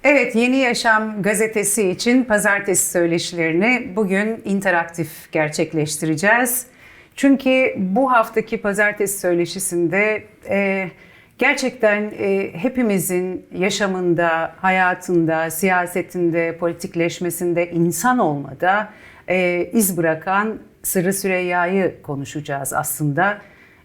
Evet, Yeni Yaşam gazetesi için pazartesi söyleşilerini bugün interaktif gerçekleştireceğiz. Çünkü bu haftaki pazartesi söyleşisinde gerçekten hepimizin yaşamında, hayatında, siyasetinde, politikleşmesinde, insan olmada iz bırakan Sırrı Süreyya'yı konuşacağız aslında.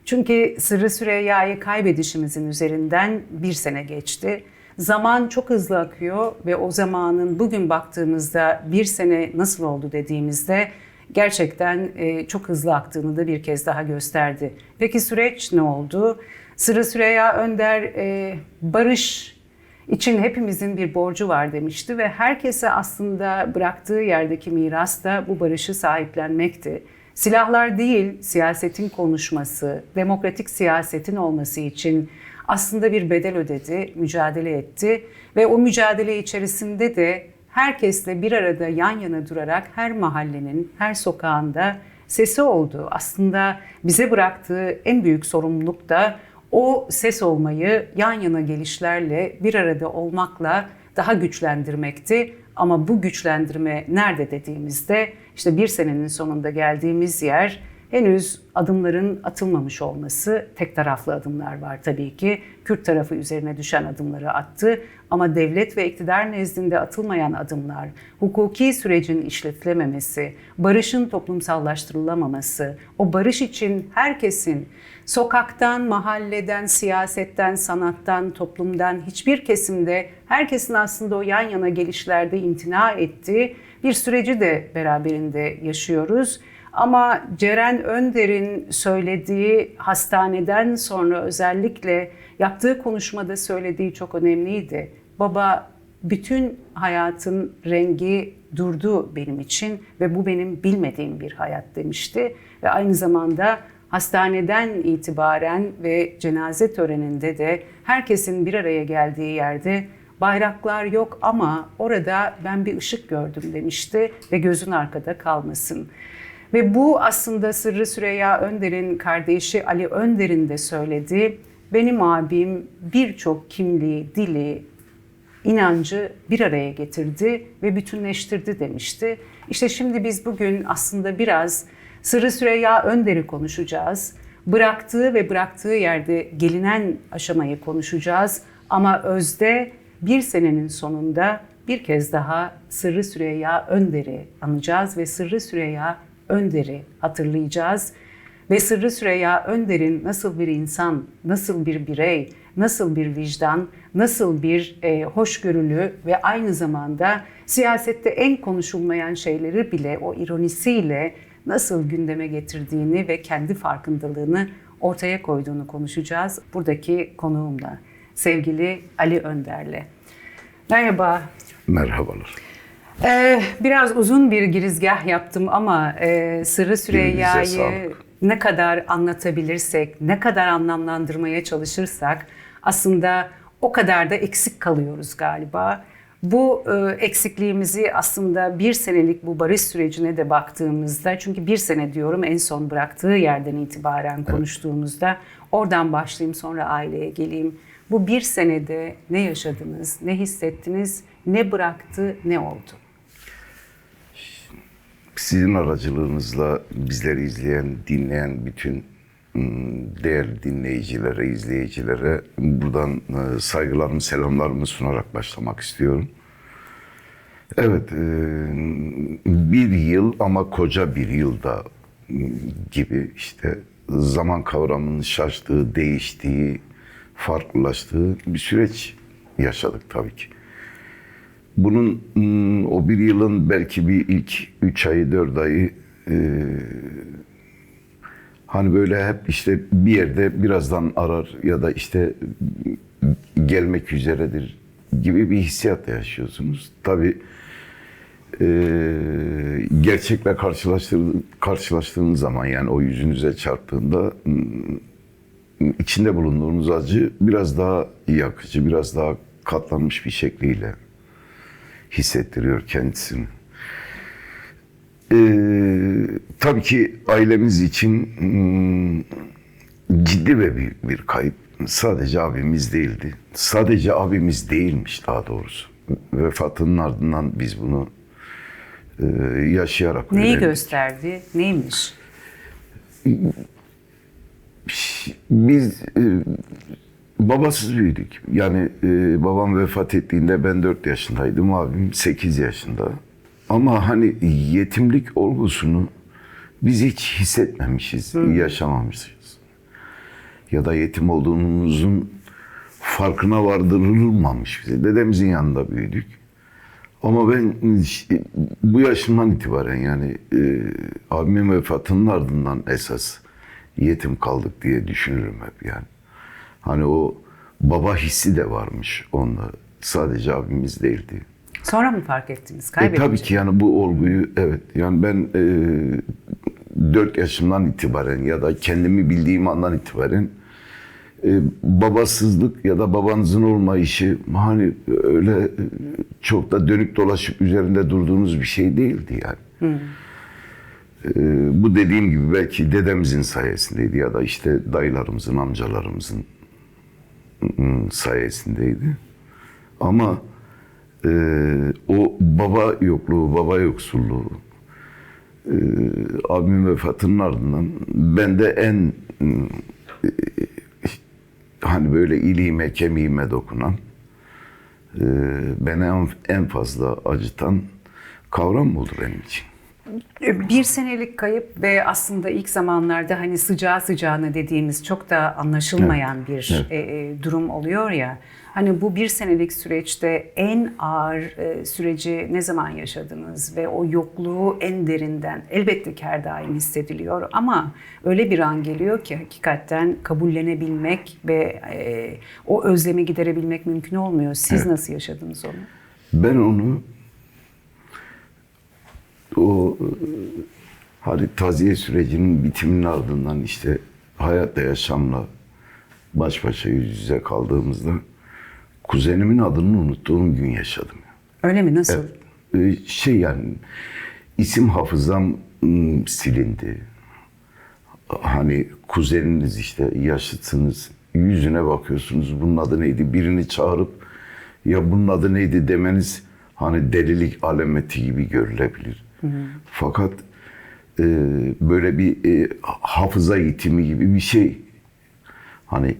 Çünkü Sırrı Süreyya'yı kaybedişimizin üzerinden bir sene geçti. Zaman çok hızlı akıyor ve o zamanın bugün baktığımızda bir sene nasıl oldu dediğimizde gerçekten çok hızlı aktığını da bir kez daha gösterdi. Peki süreç ne oldu? Sırrı Süreyya Önder barış için hepimizin bir borcu var demişti ve herkese aslında bıraktığı yerdeki miras da bu barışı sahiplenmekti. Silahlar değil, siyasetin konuşması, demokratik siyasetin olması için aslında bir bedel ödedi, mücadele etti ve o mücadele içerisinde de herkesle bir arada yan yana durarak her mahallenin, her sokağında sesi oldu. Aslında bize bıraktığı en büyük sorumluluk da o ses olmayı yan yana gelişlerle, bir arada olmakla daha güçlendirmekti. Ama bu güçlendirme nerede dediğimizde işte bir senenin sonunda geldiğimiz yer henüz adımların atılmamış olması. Tek taraflı adımlar var tabii ki. Kürt tarafı üzerine düşen adımları attı ama devlet ve iktidar nezdinde atılmayan adımlar, hukuki sürecin işletilememesi, barışın toplumsallaştırılamaması, o barış için herkesin sokaktan, mahalleden, siyasetten, sanattan, toplumdan hiçbir kesimde herkesin aslında o yan yana gelişlerde imtina ettiği bir süreci de beraberinde yaşıyoruz. Ama Ceren Önder'in söylediği hastaneden sonra özellikle yaptığı konuşmada söylediği çok önemliydi. Baba, bütün hayatın rengi durdu benim için ve bu benim bilmediğim bir hayat demişti. Ve aynı zamanda hastaneden itibaren ve cenaze töreninde de herkesin bir araya geldiği yerde bayraklar yok ama orada ben bir ışık gördüm demişti ve gözün arkada kalmasın. Ve bu aslında Sırrı Süreyya Önder'in kardeşi Ali Önder'in de söylediği, benim abim birçok kimliği, dili, inancı bir araya getirdi ve bütünleştirdi demişti. İşte şimdi biz bugün aslında biraz Sırrı Süreyya Önder'i konuşacağız. Bıraktığı ve bıraktığı yerde gelinen aşamayı konuşacağız. Ama özde bir senenin sonunda bir kez daha Sırrı Süreyya Önder'i anacağız ve Sırrı Süreyya Önder'i hatırlayacağız. Ve Sırrı Süreyya Önder'in nasıl bir insan, nasıl bir birey, nasıl bir vicdan, nasıl bir hoşgörülü ve aynı zamanda siyasette en konuşulmayan şeyleri bile o ironisiyle nasıl gündeme getirdiğini ve kendi farkındalığını ortaya koyduğunu konuşacağız. Buradaki konuğumla, sevgili Ali Önder'le. Merhaba. Merhabalar. Biraz uzun bir girizgah yaptım ama Sırrı Süreyya'yı ne kadar anlatabilirsek, ne kadar anlamlandırmaya çalışırsak aslında o kadar da eksik kalıyoruz galiba. Bu eksikliğimizi aslında bir senelik bu barış sürecine de baktığımızda, çünkü bir sene diyorum en son bıraktığı yerden itibaren konuştuğumuzda, oradan başlayayım sonra aileye geleyim. Bu bir senede ne yaşadınız, ne hissettiniz, ne bıraktı, ne oldu? Sizin aracılığınızla bizleri izleyen, dinleyen bütün değerli dinleyicilere, izleyicilere buradan saygılarımı, selamlarımı sunarak başlamak istiyorum. Evet, bir yıl ama koca bir yılda gibi işte zaman kavramının şaştığı, değiştiği, farklılaştığı bir süreç yaşadık tabii ki. Bunun o bir yılın belki bir ilk 3 ayı, 4 ayı hani böyle hep işte bir yerde birazdan arar ya da işte gelmek üzeredir gibi bir hissiyatla yaşıyorsunuz. Tabii gerçekle karşılaştığınız zaman, yani o yüzünüze çarptığında içinde bulunduğunuz acı biraz daha yakıcı, biraz daha katlanmış bir şekliyle hissettiriyor kendisini. Tabii ki ailemiz için ciddi ve büyük bir kayıp. Sadece abimiz değildi. Sadece abimiz değilmiş daha doğrusu. vefatının ardından biz bunu yaşayarak Neyi öğrendik. gösterdi? Neymiş? Biz babasız büyüdük. Yani babam vefat ettiğinde ben 4 yaşındaydım, abim 8 yaşında. Ama hani yetimlik olgusunu biz hiç hissetmemişiz, yaşamamışız. Ya da yetim olduğumuzun farkına vardırılmamış bize. Dedemizin yanında büyüdük. Ama ben bu yaşımdan itibaren yani abimin vefatının ardından esas yetim kaldık diye düşünürüm hep yani. Hani o baba hissi de varmış onda. Sadece abimiz değildi. Sonra mı fark ettiniz? Tabii Kaybedince. ki yani bu olguyu evet yani ben 4 yaşımdan itibaren ya da kendimi bildiğim andan itibaren babasızlık ya da babanızın olmayışı hani öyle çok da dönüp dolaşıp üzerinde durduğunuz bir şey değildi yani. Bu dediğim gibi belki dedemizin sayesindeydi ya da işte dayılarımızın, amcalarımızın sayesindeydi. Ama o baba yokluğu, baba yoksulluğu abimin vefatının ardından bende en hani böyle iliğime, kemiğime dokunan beni en fazla acıtan kavram oldu benim için. Bir senelik kayıp ve aslında ilk zamanlarda hani sıcağı sıcağına dediğimiz çok da anlaşılmayan bir durum oluyor ya. Hani bu bir senelik süreçte en ağır süreci ne zaman yaşadınız ve o yokluğu en derinden elbette ki her daim hissediliyor ama öyle bir an geliyor ki hakikaten kabullenebilmek ve o özlemi giderebilmek mümkün olmuyor. Siz nasıl yaşadınız onu? Ben onu o hani taziye sürecinin bitiminin ardından işte hayatla yaşamla baş başa yüz yüze kaldığımızda kuzenimin adını unuttuğum gün yaşadım. Öyle mi? Nasıl? Şey yani isim hafızam silindi. Hani kuzeniniz işte yaşıtsınız yüzüne bakıyorsunuz bunun adı neydi birini çağırıp ya bunun adı neydi demeniz hani delilik alameti gibi görülebilir. Fakat böyle bir hafıza yitimi gibi bir şey. Hani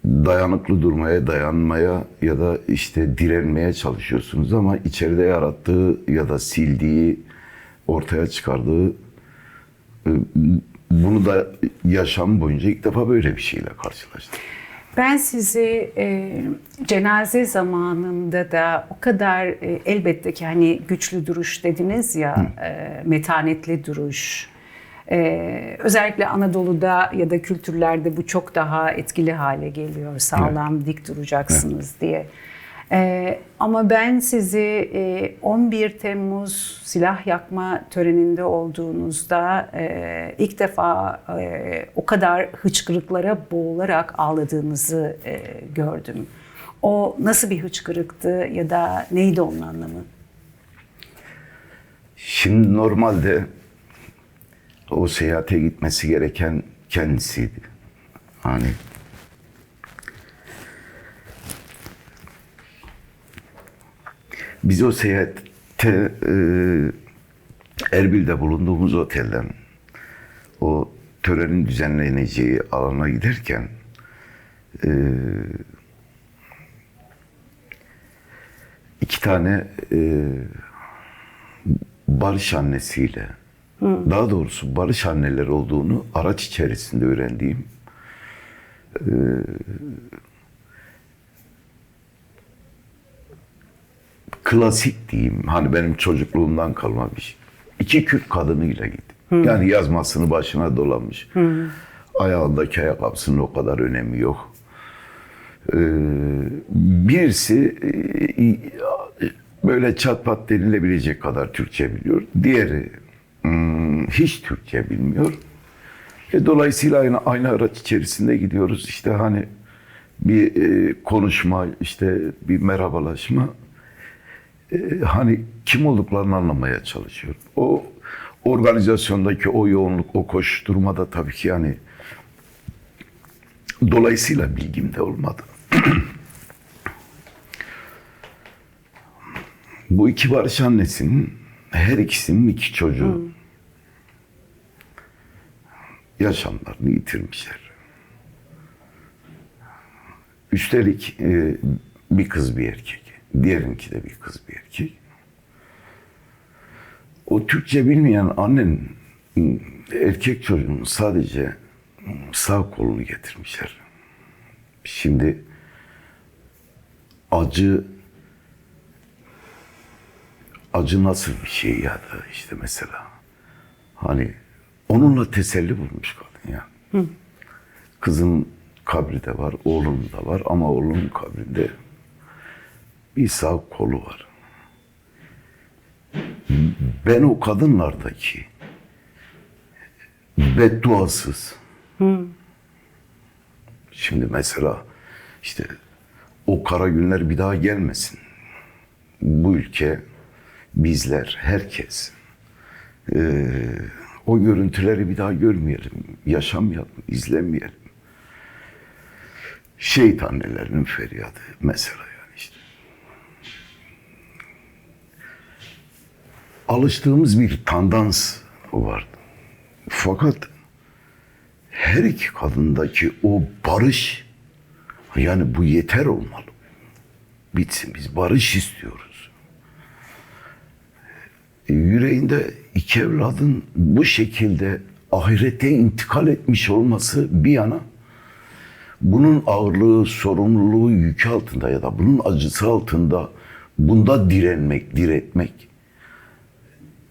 dayanıklı durmaya, dayanmaya ya da işte direnmeye çalışıyorsunuz ama içeride yarattığı ya da sildiği, ortaya çıkardığı bunu da yaşam boyunca ilk defa böyle bir şeyle karşılaştım. Ben sizi cenaze zamanında da o kadar elbette ki hani güçlü duruş dediniz ya, metanetli duruş. Özellikle Anadolu'da ya da kültürlerde bu çok daha etkili hale geliyor. Sağlam, dik duracaksınız diye. Ama ben sizi 11 Temmuz silah yakma töreninde olduğunuzda ilk defa o kadar hıçkırıklara boğularak ağladığınızı gördüm. O nasıl bir hıçkırıktı ya da neydi onun anlamı? Şimdi normalde o seyahate gitmesi gereken kendisiydi. Hani biz o seyahatte Erbil'de bulunduğumuz otelden o törenin düzenleneceği alana giderken iki tane barış annesiyle daha doğrusu barış anneler olduğunu araç içerisinde öğrendiğim klasik diyeyim. Hani benim çocukluğumdan kalma bir şey. 2 Kürt kadınıyla gittim. Yani yazmasını başına dolamış. Ayağındaki ayakkabısının o kadar önemi yok. Birisi böyle çat pat denilebilecek kadar Türkçe biliyor. Diğeri hiç Türkçe bilmiyor. Dolayısıyla aynı araç içerisinde gidiyoruz. İşte hani bir konuşma, işte bir merhabalaşma. Hani kim olduklarını anlamaya çalışıyor. O organizasyondaki o yoğunluk, o koşturmada tabii ki yani dolayısıyla bilgim de olmadı. Bu iki Barış annesinin her ikisinin iki çocuğu yaşamlarını yitirmişler. Üstelik bir kız bir erkek. Diğerinki de bir kız bir erkek. O Türkçe bilmeyen annenin erkek çocuğunun sadece sağ kolunu getirmişler. Şimdi acı nasıl bir şey ya da işte mesela hani onunla teselli bulmuş kadın ya. Kızın kabri de var, oğlum da var ama oğlunun kabrinde bir sağ kolu var. Ben o kadınlardaki bedduasız. Şimdi mesela işte o kara günler bir daha gelmesin. Bu ülke, bizler, herkes o görüntüleri bir daha görmeyelim, yaşamayalım, izlemeyelim. Şehit annelerinin feryadı mesela yani işte. Alıştığımız bir tandans vardı. Fakat her iki kadındaki o barış, yani bu yeter olmalı. Bitsin, biz barış istiyoruz. Yüreğinde iki evladın bu şekilde ahirete intikal etmiş olması bir yana, bunun ağırlığı, sorumluluğu, yükü altında ya da bunun acısı altında bunda diretmek.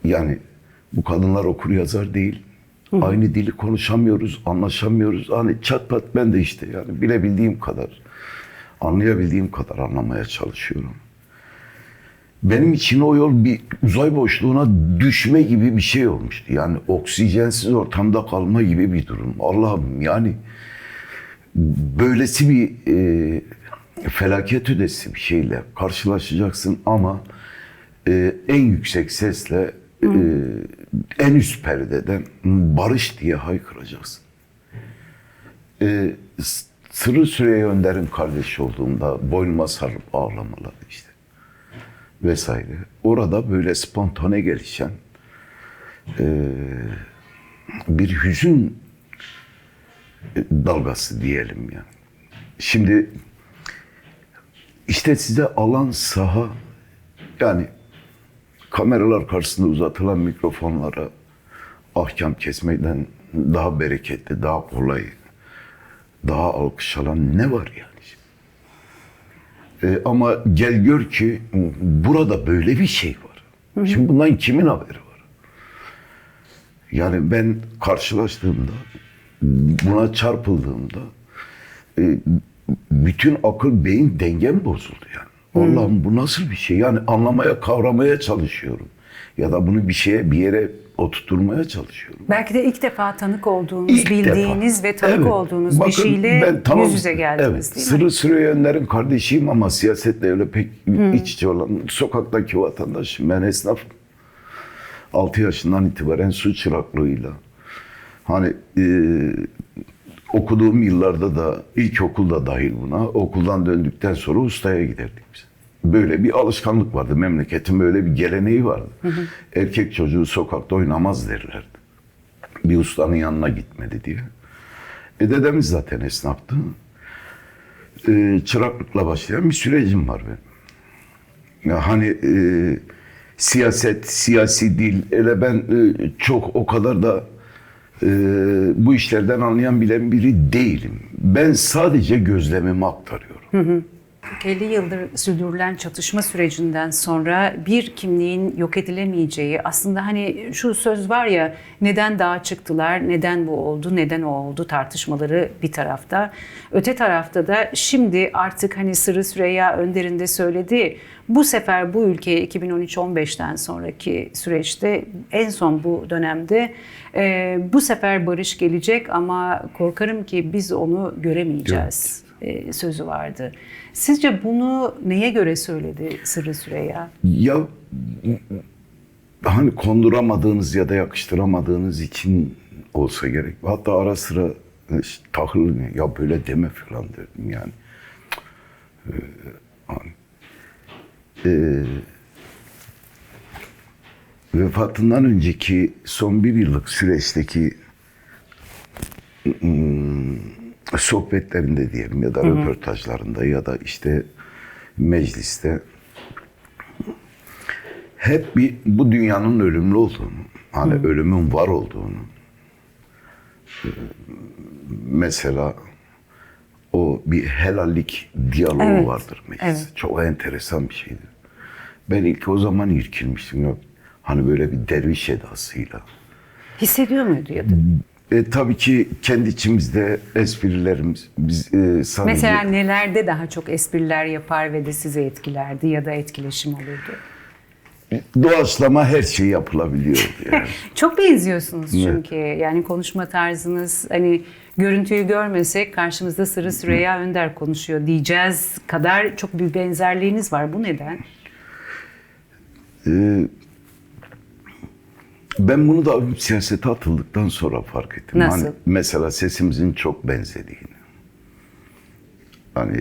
Yani bu kadınlar okur yazar değil. Aynı dili konuşamıyoruz, anlaşamıyoruz. Hani çat pat ben de işte yani bilebildiğim kadar, anlayabildiğim kadar anlamaya çalışıyorum. Benim için o yol bir uzay boşluğuna düşme gibi bir şey olmuştu. Yani oksijensiz ortamda kalma gibi bir durum. Allah'ım yani böylesi bir felaket ötesi bir şeyle karşılaşacaksın ama en yüksek sesle en üst perdeden barış diye haykıracaksın. Sırrı Süreyya Önder'in kardeşi olduğumda boynuma sarıp ağlamaları işte vesaire. Orada böyle spontane gelişen bir hüzün dalgası diyelim yani. Şimdi işte size alan saha, yani kameralar karşısında uzatılan mikrofonlara ahkam kesmekten daha bereketli, daha kolay, daha alkış alan ne var yani? Ama gel gör ki burada böyle bir şey var. Şimdi bundan kimin haberi var? Yani ben karşılaştığımda, buna çarpıldığımda bütün akıl, beyin dengem bozuldu yani. Allah'ım bu nasıl bir şey? Yani anlamaya, kavramaya çalışıyorum. Ya da bunu bir yere oturtmaya çalışıyorum. Belki de ilk defa tanık olduğunuz, bildiğiniz ve tanık olduğunuz bir şeyle yüz yüze geldiniz değil mi? Sırrı Süreyya Önder'in kardeşiyim ama siyasetle öyle pek iç içe olan sokaktaki vatandaşım. Ben esnafım. 6 yaşından itibaren su çıraklığıyla hani okuduğum yıllarda da ilkokulda dahil buna, okuldan döndükten sonra ustaya giderdik biz. Böyle bir alışkanlık vardı. Memleketin böyle bir geleneği vardı. Erkek çocuğu sokakta oynamaz derlerdi. Bir ustanın yanına gitmedi diye. Dedemiz zaten esnaftı. Çıraklıkla başlayan bir sürecim var benim. Ya hani siyaset, siyasi dil, hele ben çok o kadar da bu işlerden anlayan bilen biri değilim. Ben sadece gözlemimi aktarıyorum. 50 yıldır sürdürülen çatışma sürecinden sonra bir kimliğin yok edilemeyeceği, aslında hani şu söz var ya, neden dağa çıktılar, neden bu oldu, neden o oldu tartışmaları bir tarafta. Öte tarafta da şimdi artık hani Sırrı Süreyya Önder'in de söylediği, bu sefer bu ülkeye 2013-15'ten sonraki süreçte, en son bu dönemde bu sefer barış gelecek ama korkarım ki biz onu göremeyeceğiz. Sözü vardı. Sizce bunu neye göre söyledi Sırrı Süreyya? Ya hani konduramadığınız ya da yakıştıramadığınız için olsa gerek. Hatta ara sıra tahıl ya böyle deme falan derdim yani. vefatından önceki son bir yıllık süreçteki sohbetlerinde diyelim ya da röportajlarında ya da işte mecliste hep bu dünyanın ölümlü olduğunu, hani ölümün var olduğunu, mesela o bir helallik diyaloğu Evet, vardır meclis. evet. Çok enteresan bir şeydir. Ben ilk o zaman irkilmiştim. Yok, hani böyle bir derviş edasıyla. Hissediyor muydu ya da? Tabii ki kendi içimizde esprilerimiz, biz sadece... Mesela nelerde daha çok espriler yapar ve de sizi etkilerdi ya da etkileşim olurdu? Doğaçlama her şey yapılabiliyordu yani. Çok benziyorsunuz çünkü. Yani konuşma tarzınız, hani görüntüyü görmesek karşımızda Sırrı Süreyya Önder konuşuyor diyeceğiz kadar çok bir benzerliğiniz var. Bu neden? Ben bunu da siyasete atıldıktan sonra fark ettim. Nasıl? Hani mesela sesimizin çok benzediğini. Hani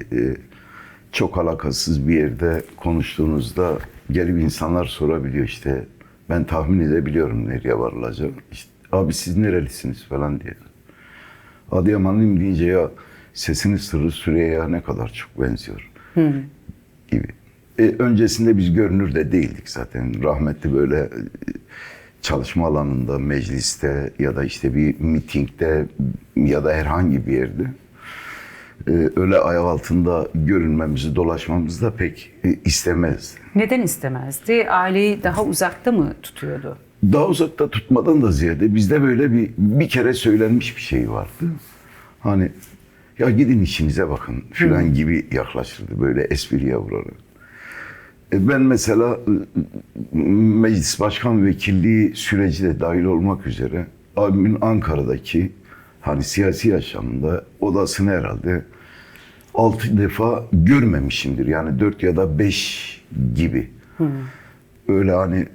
çok alakasız bir yerde konuştuğunuzda gelip insanlar sorabiliyor işte. Ben tahmin edebiliyorum nereye varılacak. İşte, abi siz nerelisiniz falan diye. Adıyamanlıyım deyince ya sesiniz Sırrı Süreyya'ya ne kadar çok benziyor gibi. Öncesinde biz görünür de değildik zaten. Rahmetli böyle çalışma alanında, mecliste ya da işte bir mitingde ya da herhangi bir yerde öyle ayak altında görünmemizi, dolaşmamızı da pek istemezdi. Neden istemezdi? Aileyi daha uzakta mı tutuyordu? Daha uzakta tutmadan da ziyade bizde böyle bir kere söylenmiş bir şey vardı. Hani ya gidin işinize bakın filan gibi yaklaşırdı böyle espriye vurarak. Ben mesela meclis başkan vekilliği süreci de dahil olmak üzere abimin Ankara'daki hani siyasi yaşamında odasını herhalde 6 defa görmemişimdir. Yani 4 ya da 5 gibi. Öyle hani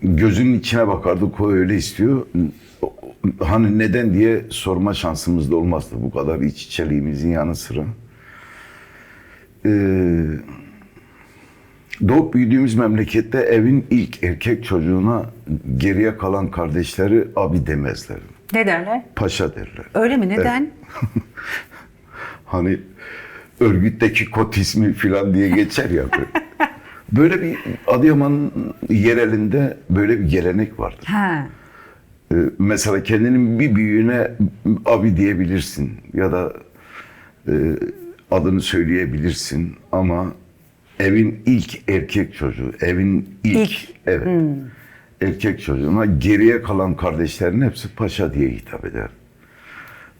gözünün içine bakardık o öyle istiyor. Hani neden diye sorma şansımız da olmazdı bu kadar iç içeliğimizin yanı sıra. Doğup büyüdüğümüz memlekette evin ilk erkek çocuğuna geriye kalan kardeşleri abi demezler. Ne derler? Paşa derler. Öyle mi? Neden? Hani örgütteki kod ismi falan diye geçer ya. Böyle bir Adıyaman yerelinde böyle bir gelenek vardır. Ha. Mesela kendinin bir büyüğüne abi diyebilirsin ya da adını söyleyebilirsin ama evin ilk erkek çocuğu, evin ilk. Evet. Erkek çocuğuna geriye kalan kardeşlerin hepsi paşa diye hitap eder.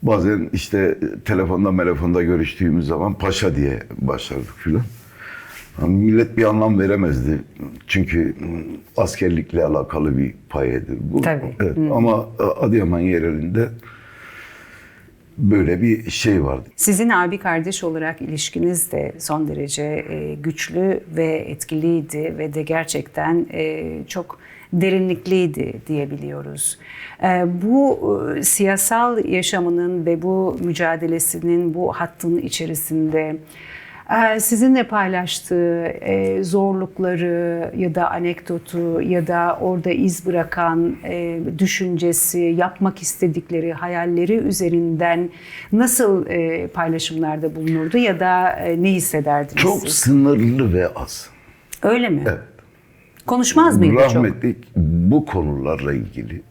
Bazen işte telefonda görüştüğümüz zaman paşa diye başlardık filan. Yani millet bir anlam veremezdi. Çünkü askerlikle alakalı bir payedir bu. Tabii. Evet. Ama Adıyaman yerelinde böyle bir şey vardı. Sizin abi kardeş olarak ilişkiniz de son derece güçlü ve etkiliydi ve de gerçekten çok derinlikliydi diyebiliyoruz. Bu siyasal yaşamının ve bu mücadelesinin bu hattın içerisinde sizinle paylaştığı zorlukları ya da anekdotu ya da orada iz bırakan düşüncesi, yapmak istedikleri hayalleri üzerinden nasıl paylaşımlarda bulunurdu ya da ne hissederdiniz Çok siz? sınırlı ve az. Öyle mi? Evet. Konuşmaz mıydı çok? Rahmetli bu konularla ilgili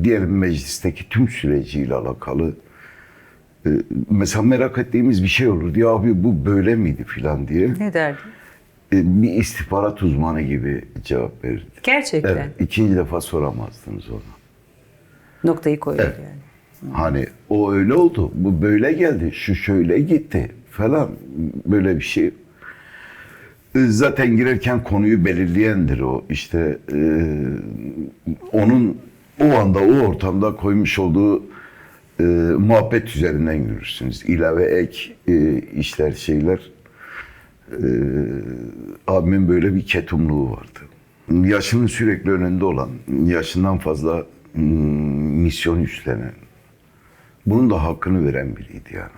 diyelim meclisteki tüm süreciyle alakalı mesela merak ettiğimiz bir şey olur diye abi bu böyle miydi filan diye Ne derdi? bir istihbarat uzmanı gibi cevap verirdi. Gerçekten. Evet, ikinci defa soramazdınız ona. Noktayı koyuyordu Evet. yani. Hani o öyle oldu, bu böyle geldi, şu şöyle gitti falan böyle bir şey. Zaten girerken konuyu belirleyendir o. İşte onun o anda o ortamda koymuş olduğu muhabbet üzerinden yürürsünüz. İlave ek işler şeyler. Abimin böyle bir ketumluğu vardı. Yaşının sürekli önünde olan, yaşından fazla misyon üstlenen, bunun da hakkını veren biriydi yani.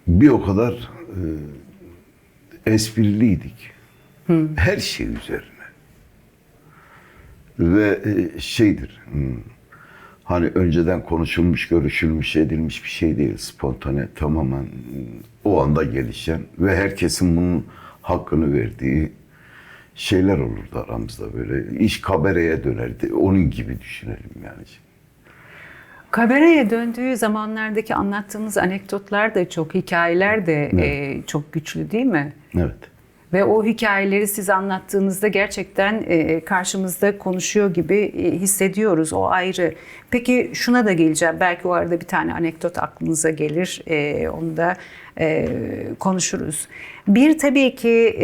bir o kadar espriliydik. Her şey üzerine. Ve şeydir, hani önceden konuşulmuş, görüşülmüş, edilmiş bir şey değil. Spontane, tamamen o anda gelişen ve herkesin bunun hakkını verdiği şeyler olurdu aramızda böyle. İş kabareye dönerdi. Onun gibi düşünelim yani. Kabareye döndüğü zamanlardaki anlattığınız anekdotlar da çok, hikayeler de çok güçlü değil mi? Evet. Ve o hikayeleri siz anlattığınızda gerçekten karşımızda konuşuyor gibi hissediyoruz. O ayrı. Peki şuna da geleceğim. Belki o arada bir tane anekdot aklınıza gelir. Onu da konuşuruz. Bir tabii ki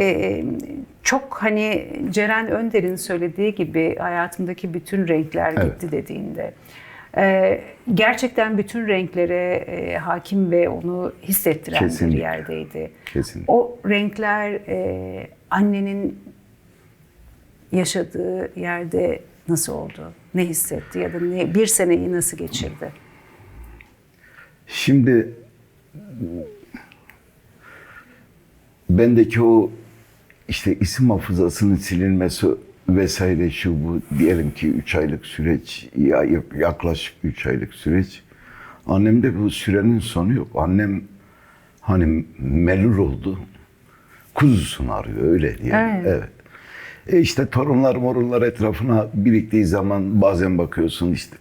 çok hani Ceren Önder'in söylediği gibi hayatımdaki bütün renkler gitti dediğinde. Gerçekten bütün renklere hakim ve onu hissettiren Kesinlikle. bir yerdeydi. Kesinlikle. O renkler annenin yaşadığı yerde nasıl oldu? Ne hissetti ya da bir seneyi nasıl geçirdi? Şimdi bendeki o işte isim hafızasının silinmesi vesaire şu bu diyelim ki 3 aylık süreç ya yaklaşık 3 aylık süreç. Annemde bu sürenin sonu yok. Annem hani melul oldu. Kuzusunu arıyor öyle diyelim. Evet. İşte torunlar etrafına biriktiği zaman bazen bakıyorsun işte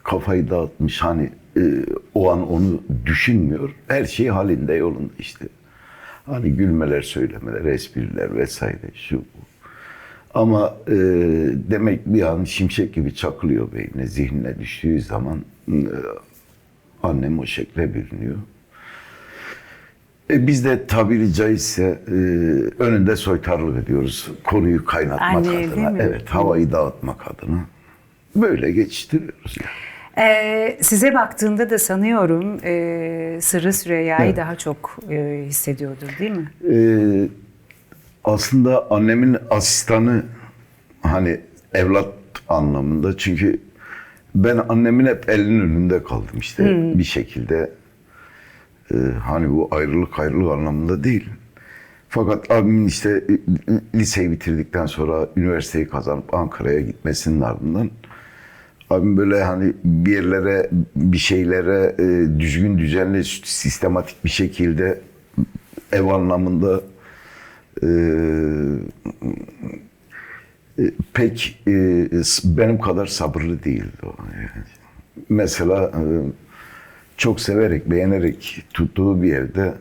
kafayı dağıtmış hani o an onu düşünmüyor. Her şey halinde yolunda işte. Hani gülmeler, söylemeler, espriler vesaire şu bu. Ama demek bir an şimşek gibi çakılıyor beynine, zihnine düştüğü zaman annem o şekle bürünüyor. Biz de tabiri caizse önünde soytarılık ediyoruz. Konuyu kaynatmak Anne, adına. Evet, havayı dağıtmak adına. Böyle geçiştiriyoruz yani. Size baktığında da sanıyorum Sırrı Süreyya'yı Evet. daha çok hissediyordur değil mi? Aslında annemin asistanı hani evlat anlamında çünkü ben annemin hep elinin önünde kaldım işte bir şekilde hani bu ayrılık anlamında değil. Fakat abimin işte liseyi bitirdikten sonra üniversiteyi kazanıp Ankara'ya gitmesinin ardından abim böyle hani bir yerlere bir şeylere düzgün düzenli sistematik bir şekilde ev anlamında pek benim kadar sabırlı değildi o. Yani. Mesela çok severek, beğenerek tuttuğu bir evde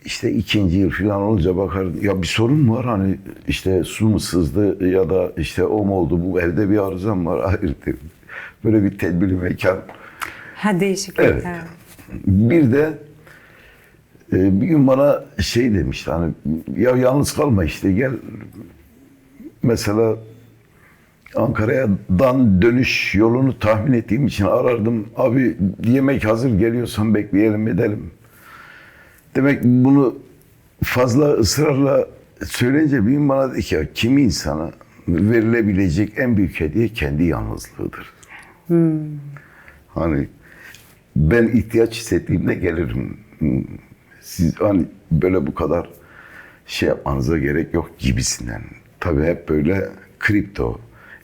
işte 2. yıl falan olunca bakar ya bir sorun mu var hani işte su mu sızdı ya da işte o mu oldu bu evde bir arızam var hayır derim. Böyle bir tedbirli mekan. Ha değişik. Evet. Bir de bir gün bana şey demişti hani ya yalnız kalma işte gel mesela Ankara'dan dönüş yolunu tahmin ettiğim için arardım. Abi yemek hazır geliyorsan bekleyelim edelim. Demek bunu fazla ısrarla söyleyince bir gün bana dedi ki ya kimi insana verilebilecek en büyük hediye kendi yalnızlığıdır. Hani ben ihtiyaç hissettiğimde gelirim. Siz hani böyle bu kadar şey yapmanıza gerek yok gibisinden. Tabii hep böyle kripto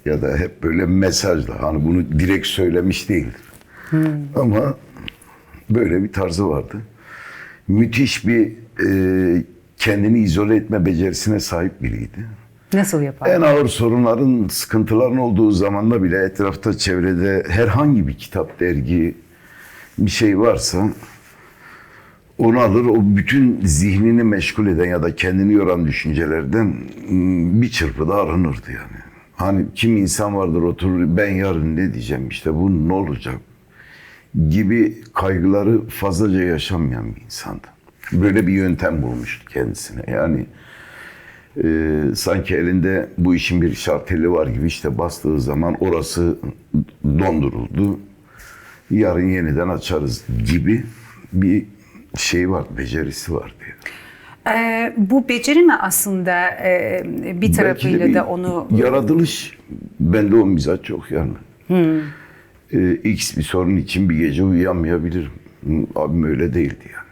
ya da hep böyle mesajla. Hani bunu direkt söylemiş değildir. Ama böyle bir tarzı vardı. Müthiş bir kendini izole etme becerisine sahip biriydi. Nasıl yapar? En ağır sorunların, sıkıntıların olduğu zamanda bile etrafta, çevrede herhangi bir kitap, dergi, bir şey varsa onu alır, o bütün zihnini meşgul eden ya da kendini yoran düşüncelerden bir çırpıda arınırdı yani. Hani kim insan vardır oturur, ben yarın ne diyeceğim işte bu ne olacak gibi kaygıları fazlaca yaşamayan bir insandı. Böyle bir yöntem bulmuştu kendisine yani. Sanki elinde bu işin bir şarteli var gibi işte bastığı zaman orası donduruldu. Yarın yeniden açarız gibi bir şey var, becerisi var diye. Bu beceri mi aslında bir tarafıyla da onu... Yaratılış, bende o mizah çok yani. X bir sorun için bir gece uyuyamayabilirim. Abim öyle değildi yani.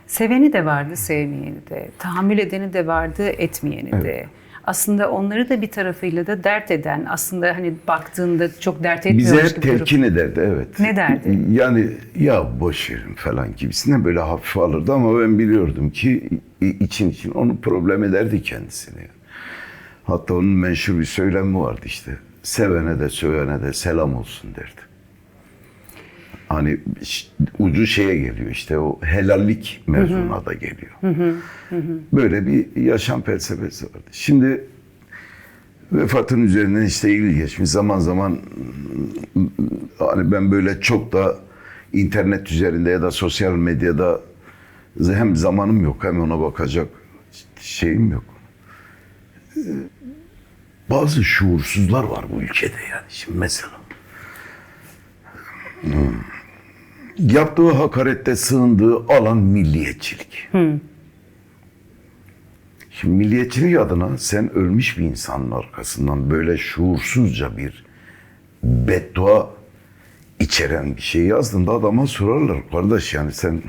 Seveni de vardı, sevmeyeni de. Tahammül edeni de vardı, etmeyeni de. Aslında onları da bir tarafıyla da dert eden, aslında hani baktığında çok dert etmiyormuş Bize hep gibi durup- telkin ederdi, evet. Ne derdi? Yani ya boş verin falan gibisinden böyle hafif alırdı ama ben biliyordum ki için onu problem ederdi kendisine. Hatta onun meşhur bir söylemi vardı işte. Sevene de sövene de selam olsun derdi. Hani ucu şeye geliyor işte, o helallik mevzuna da geliyor. Böyle bir yaşam felsefesi vardı. Şimdi vefatın üzerinden işte yıl geçmiş, zaman zaman hani ben böyle çok da internet üzerinde ya da sosyal medyada hem zamanım yok hem ona bakacak şeyim yok. Bazı şuursuzlar var bu ülkede yani. Şimdi mesela yaptığı hakarette sığındığı alan milliyetçilik. Şimdi milliyetçilik adına sen ölmüş bir insanın arkasından böyle şuursuzca bir beddua içeren bir şey yazdığında adama sorarlar. Kardeş yani sen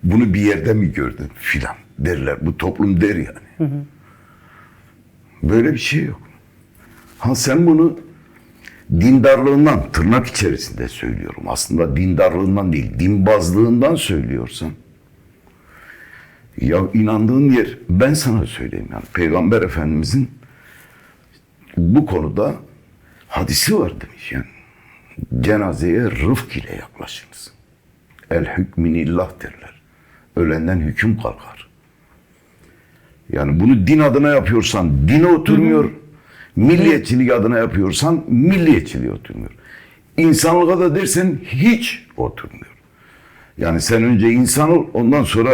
bunu bir yerde mi gördün filan derler. Bu toplum der yani. Böyle bir şey yok. Ha sen bunu dindarlığından, tırnak içerisinde söylüyorum. Aslında dindarlığından değil, dinbazlığından söylüyorsan, ya inandığın yer, ben sana söyleyeyim yani, Peygamber Efendimizin bu konuda hadisi var demiş yani. Cenazeye rıfk ile yaklaşınız. El hükminillah derler. Ölenden hüküm kalkar. Yani bunu din adına yapıyorsan dine oturmuyor. Milliyetçilik adına yapıyorsan milliyetçiliğe oturmuyor. İnsanlığa da dersen hiç oturmuyor. Yani sen önce insan ol, ondan sonra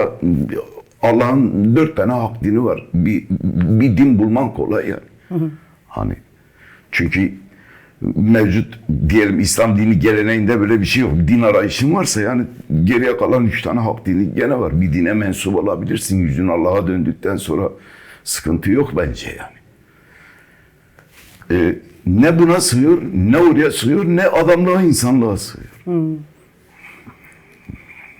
Allah'ın 4 tane hak dini var. Bir din bulman kolay yani. Hani çünkü mevcut diyelim İslam dini geleneğinde böyle bir şey yok. Din arayışın varsa yani geriye kalan 3 tane hak dini gene var. Bir dine mensup olabilirsin. Yüzün Allah'a döndükten sonra sıkıntı yok bence yani. Ne buna sığıyor, ne oraya sığıyor, ne adamlığa, insanlığa sığıyor.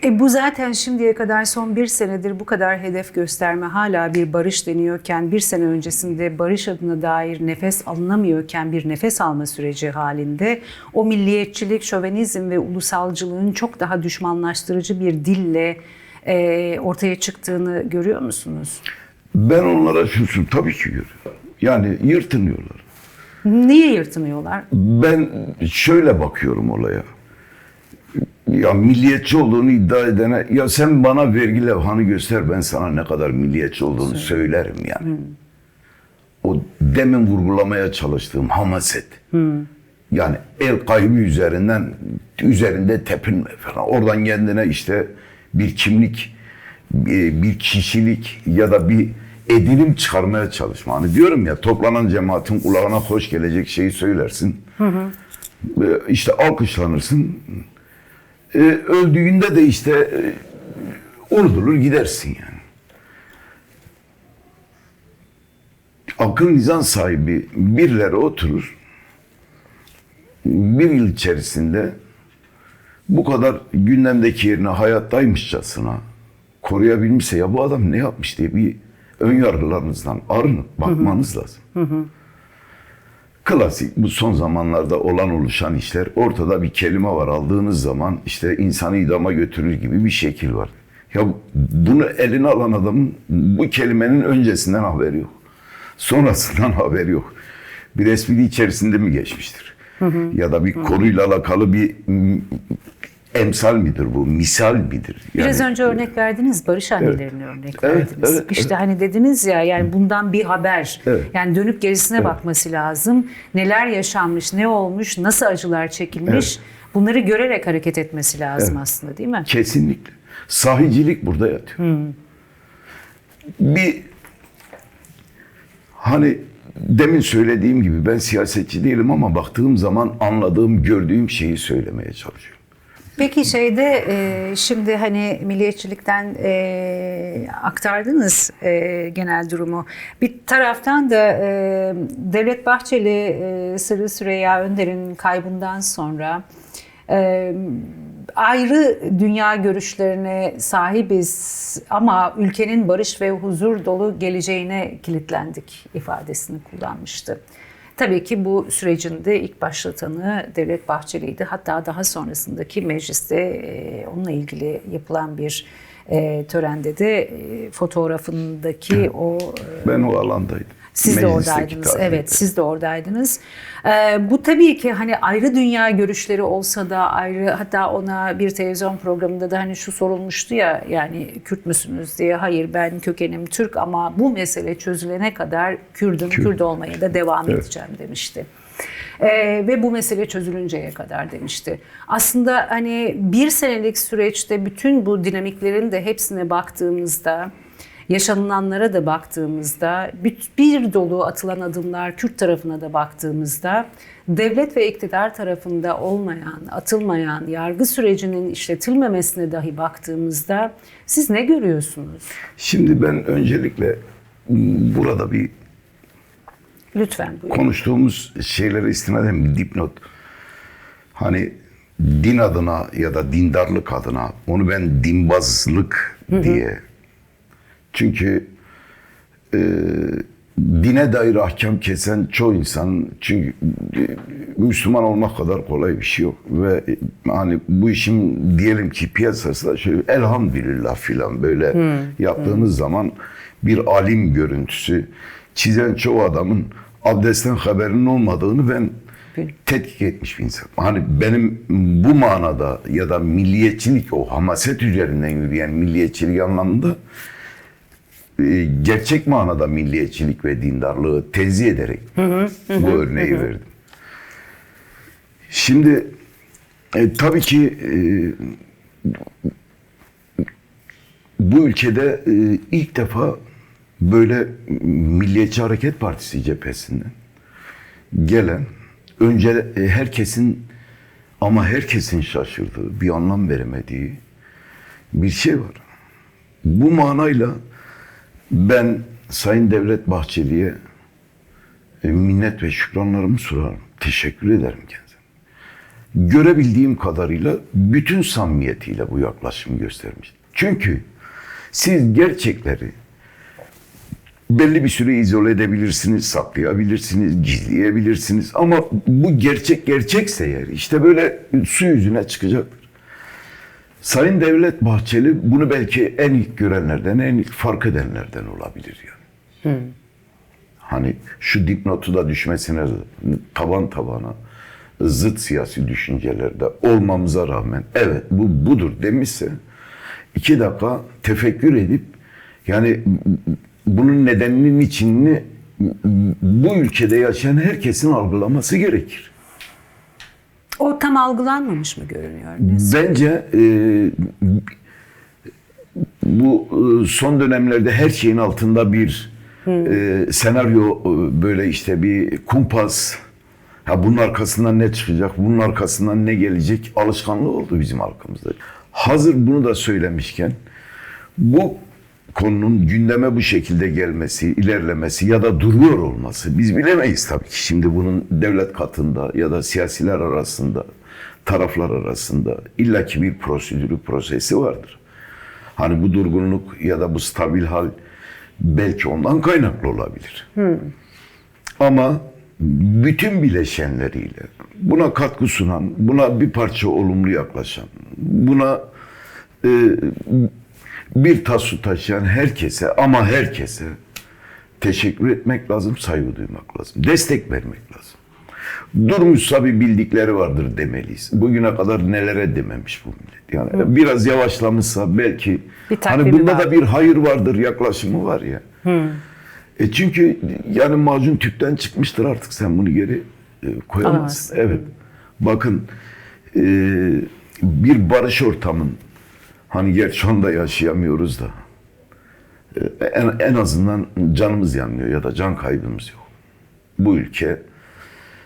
Bu zaten şimdiye kadar son bir senedir bu kadar hedef gösterme, hala bir barış deniyorken, bir sene öncesinde barış adına dair nefes alınamıyorken bir nefes alma süreci halinde o milliyetçilik, şövenizm ve ulusalcılığın çok daha düşmanlaştırıcı bir dille ortaya çıktığını görüyor musunuz? Ben onlara şunu tabii ki görüyorum. Yani yırtınıyorlar. Niye yırtınıyorlar? Ben şöyle bakıyorum olaya. Ya milliyetçi olduğunu iddia edene, ya sen bana vergi levhanı göster, ben sana ne kadar milliyetçi olduğunu söylerim yani. O demin vurgulamaya çalıştığım hamaset. Yani el kaybı üzerinde tepinme falan. Oradan kendine işte bir kimlik, bir kişilik ya da bir edinim çıkarmaya çalışma. Hani diyorum ya, toplanan cemaatin kulağına hoş gelecek şeyi söylersin. İşte alkışlanırsın. Öldüğünde de işte unutulur gidersin yani. Akıl nizam sahibi birileri oturur. Bir yıl içerisinde bu kadar gündemdeki yerini hayattaymışçasına koruyabilmişse, ya bu adam ne yapmış diye bir ön yargılarınızdan arınıp bakmanız lazım. Klasik bu son zamanlarda oluşan işler, ortada bir kelime var, aldığınız zaman işte insanı idama götürür gibi bir şekil var. Ya bunu eline alan adamın bu kelimenin öncesinden haberi yok. Sonrasından haberi yok. Bir espri içerisinde mi geçmiştir? Ya da bir konuyla alakalı bir emsal midir bu? Misal midir? Yani, Biraz önce örnek verdiniz, barış annelerini örnek verdiniz. evet, işte hani dediniz ya, yani bundan bir haber. Evet. Yani dönüp gerisine bakması lazım. Neler yaşanmış, ne olmuş, nasıl acılar çekilmiş. Bunları görerek hareket etmesi lazım aslında, değil mi? Kesinlikle. Sahicilik burada yatıyor. Bir hani demin söylediğim gibi ben siyasetçi değilim ama baktığım zaman anladığım, gördüğüm şeyi söylemeye çalışıyorum. Peki şimdi hani milliyetçilikten aktardınız genel durumu. Bir taraftan da Devlet Bahçeli, Sırrı Süreyya Önder'in kaybından sonra ayrı dünya görüşlerine sahibiz ama ülkenin barış ve huzur dolu geleceğine kilitlendik ifadesini kullanmıştı. Tabii ki bu sürecin de ilk başlatanı Devlet Bahçeli'ydi. Hatta daha sonrasındaki mecliste onunla ilgili yapılan bir törende de fotoğrafındaki o... Ben o alandaydım. Siz de Meclisteki oradaydınız. tarihte. Evet, siz de oradaydınız. Bu tabii ki hani ayrı dünya görüşleri olsa da ayrı, hatta ona bir televizyon programında da hani şu sorulmuştu ya, yani Kürt müsünüz diye. Hayır, ben kökenim Türk ama bu mesele çözülene kadar Kürdüm, Kürt olmaya da devam edeceğim demişti. Ve bu mesele çözülünceye kadar demişti. Aslında hani bir senelik süreçte bütün bu dinamiklerin de hepsine baktığımızda, yaşanılanlara da baktığımızda, bir dolu atılan adımlar Kürt tarafına da baktığımızda, devlet ve iktidar tarafında olmayan, atılmayan, yargı sürecinin işletilmemesine dahi baktığımızda siz ne görüyorsunuz? Şimdi ben öncelikle burada bir Lütfen buyurun. konuştuğumuz şeylere istinaden bir dipnot. Hani din adına ya da dindarlık adına, onu ben dinbazlık diye. Çünkü dine dair ahkam kesen çoğu insan, çünkü Müslüman olmak kadar kolay bir şey yok. Ve hani bu işin diyelim ki piyasası da şöyle elhamdülillah filan böyle yaptığınız zaman bir alim görüntüsü çizen çoğu adamın abdestten haberinin olmadığını ben tetkik etmiş bir insan. Hani benim bu manada ya da milliyetçilik, o hamaset üzerinden yürüyen milliyetçilik anlamında gerçek manada milliyetçilik ve dindarlığı tenzih ederek bu örneği verdim. Şimdi tabii ki bu ülkede ilk defa böyle Milliyetçi Hareket Partisi cephesinden gelen, önce herkesin şaşırdığı, bir anlam veremediği bir şey var. Bu manayla ben Sayın Devlet Bahçeli'ye minnet ve şükranlarımı sunarım. Teşekkür ederim kendisine. Görebildiğim kadarıyla bütün samimiyetiyle bu yaklaşımı göstermiş. Çünkü siz gerçekleri belli bir süre izole edebilirsiniz, saklayabilirsiniz, gizleyebilirsiniz. Ama bu gerçekse eğer işte böyle su yüzüne çıkacaktır. Sayın Devlet Bahçeli bunu belki en ilk görenlerden, en ilk fark edenlerden olabilir yani. Hani şu dipnotu da düşmesine taban tabana zıt siyasi düşüncelerde olmamıza rağmen evet bu budur demişse 2 dakika tefekkür edip yani bunun nedeninin içini bu ülkede yaşayan herkesin algılaması gerekir. O tam algılanmamış mı görünüyor? Bence bu son dönemlerde her şeyin altında bir senaryo, böyle işte bir kumpas. Ha, bunun arkasından ne çıkacak, bunun arkasından ne gelecek alışkanlığı oldu bizim halkımızda. Hazır bunu da söylemişken bu konunun gündeme bu şekilde gelmesi, ilerlemesi ya da duruyor olması biz bilemeyiz tabii ki. Şimdi bunun devlet katında ya da siyasiler arasında, taraflar arasında illaki bir prosedürü, prosesi vardır. Hani bu durgunluk ya da bu stabil hal belki ondan kaynaklı olabilir. Ama bütün bileşenleriyle buna katkı sunan, buna bir parça olumlu yaklaşan, buna bir tas su taşıyan herkese ama herkese teşekkür etmek lazım, saygı duymak lazım, destek vermek lazım. Durmuşsa bir bildikleri vardır demeliyiz. Bugüne kadar nelere dememiş bu millet. Yani biraz yavaşlamışsa belki hani bunda da bir hayır vardır yaklaşımı var ya. Çünkü yani macun tüpten çıkmıştır, artık sen bunu geri koyamazsın. Evet. Bakın bir barış ortamın, hani gerçi onda yaşayamıyoruz da en azından canımız yanmıyor ya da can kaybımız yok. Bu ülke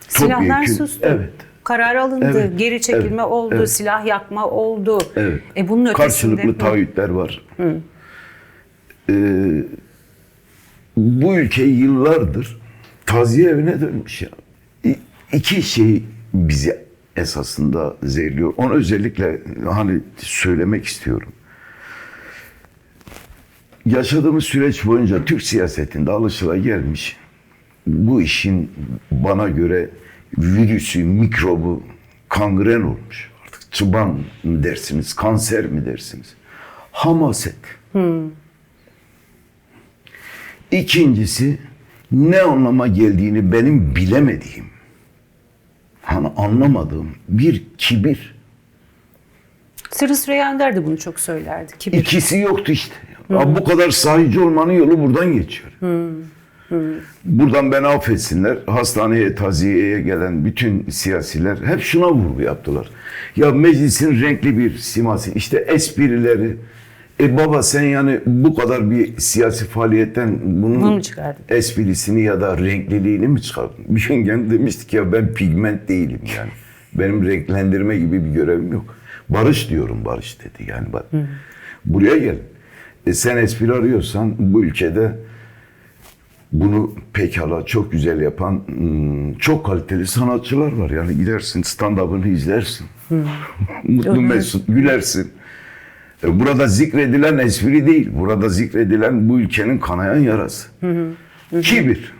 silahlar sustu. Evet. Karar alındı. Evet. Geri çekilme oldu. Evet. Silah yakma oldu. Evet. Bunun ötesinde karşılıklı taahhütler var. Bu ülke yıllardır taziye evine dönmüş ya. 2 şey bizi esasında zehirliyor. Onu özellikle hani söylemek istiyorum. Yaşadığımız süreç boyunca Türk siyasetinde alışılagelmiş bu işin bana göre virüsü, mikrobu kangren olmuş. Artık çıban mı dersiniz, kanser mi dersiniz? Hamaset. İkincisi, ne anlama geldiğini benim bilemediğim, hani anlamadığım bir kibir. Sırrı Süreyya Önder de bunu çok söylerdi. Kibir. İkisi yoktu işte. Ya bu kadar sahici olmanın yolu buradan geçiyor. Buradan beni affetsinler. Hastaneye, taziyeye gelen bütün siyasiler hep şuna vurgu yaptılar. Ya meclisin renkli bir siması, işte esprileri. Baba sen yani bu kadar bir siyasi faaliyetten bunun Bunu mu çıkardın? esprisini ya da renkliliğini mi çıkardın? Bir gün geldi demiştik ya ben pigment değilim yani. Benim renklendirme gibi bir görevim yok. Barış diyorum, barış dedi yani bak. Buraya gel. Sen espri arıyorsan bu ülkede bunu pekala çok güzel yapan çok kaliteli sanatçılar var. Yani gidersin stand-up'ını izlersin. Mutlu mesut gülersin. Burada zikredilen espri değil. Burada zikredilen bu ülkenin kanayan yarası. Kibir.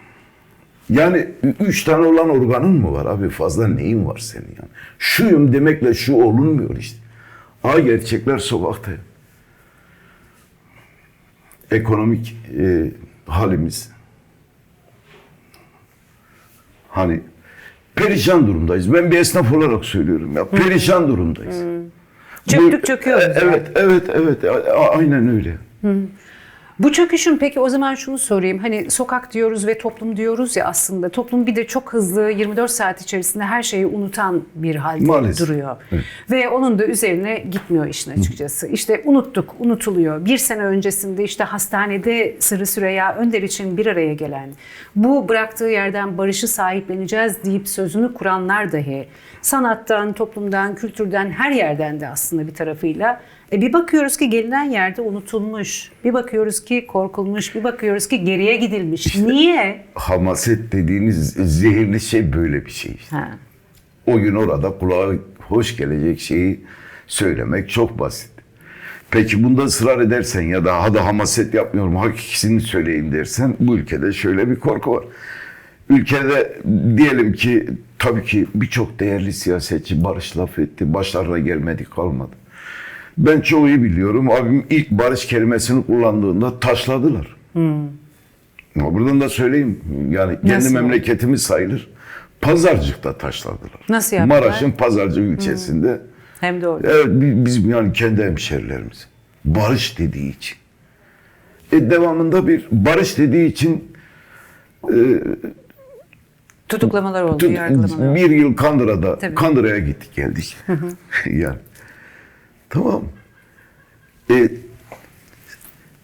Yani 3 tane olan organın mı var abi? Fazla neyin var senin yani? Şuyum demekle şu olunmuyor işte. Gerçekler sokakta. Ekonomik halimiz. Hani perişan durumdayız. Ben bir esnaf olarak söylüyorum ya. Perişan durumdayız. Çöktük çöküyoruz. Evet. Aynen öyle. Bu çöküşün peki o zaman şunu sorayım. Hani sokak diyoruz ve toplum diyoruz ya aslında. Toplum bir de çok hızlı 24 saat içerisinde her şeyi unutan bir halde Maalesef. duruyor. Evet. Ve onun da üzerine gitmiyor işin açıkçası. İşte unuttuk, unutuluyor. Bir sene öncesinde işte hastanede Sırrı Süreyya Önder için bir araya gelen, bu bıraktığı yerden barışı sahipleneceğiz deyip sözünü kuranlar dahi sanattan, toplumdan, kültürden her yerden de aslında bir tarafıyla bir bakıyoruz ki gelinen yerde unutulmuş. Bir bakıyoruz ki korkulmuş. Bir bakıyoruz ki geriye gidilmiş. İşte, niye? Hamaset dediğiniz zehirli şey böyle bir şey işte. Ha. O gün orada kulağa hoş gelecek şeyi söylemek çok basit. Peki bunda ısrar edersen ya da hadi hamaset yapmıyorum hakikisini söyleyeyim dersen bu ülkede şöyle bir korku var. Ülkede diyelim ki tabii ki birçok değerli siyasetçi barış laf etti. Başlarına gelmedi kalmadı. Ben çok iyi biliyorum. Abim ilk barış kelimesini kullandığında taşladılar. Ama buradan da söyleyeyim. Yani kendi Nasıl? memleketimiz sayılır. Pazarcık'ta taşladılar. Nasıl yaptılar? Maraş'ın Pazarcık ilçesinde. Hem de orada. Evet bizim yani kendi hemşerilerimiz. Barış dediği için. Devamında bir barış dediği için Tutuklamalar oldu, yargılamalar oldu. bir yıl Kandıra'da, Tabii. Kandıra'ya gittik geldik. Yani. Tamam.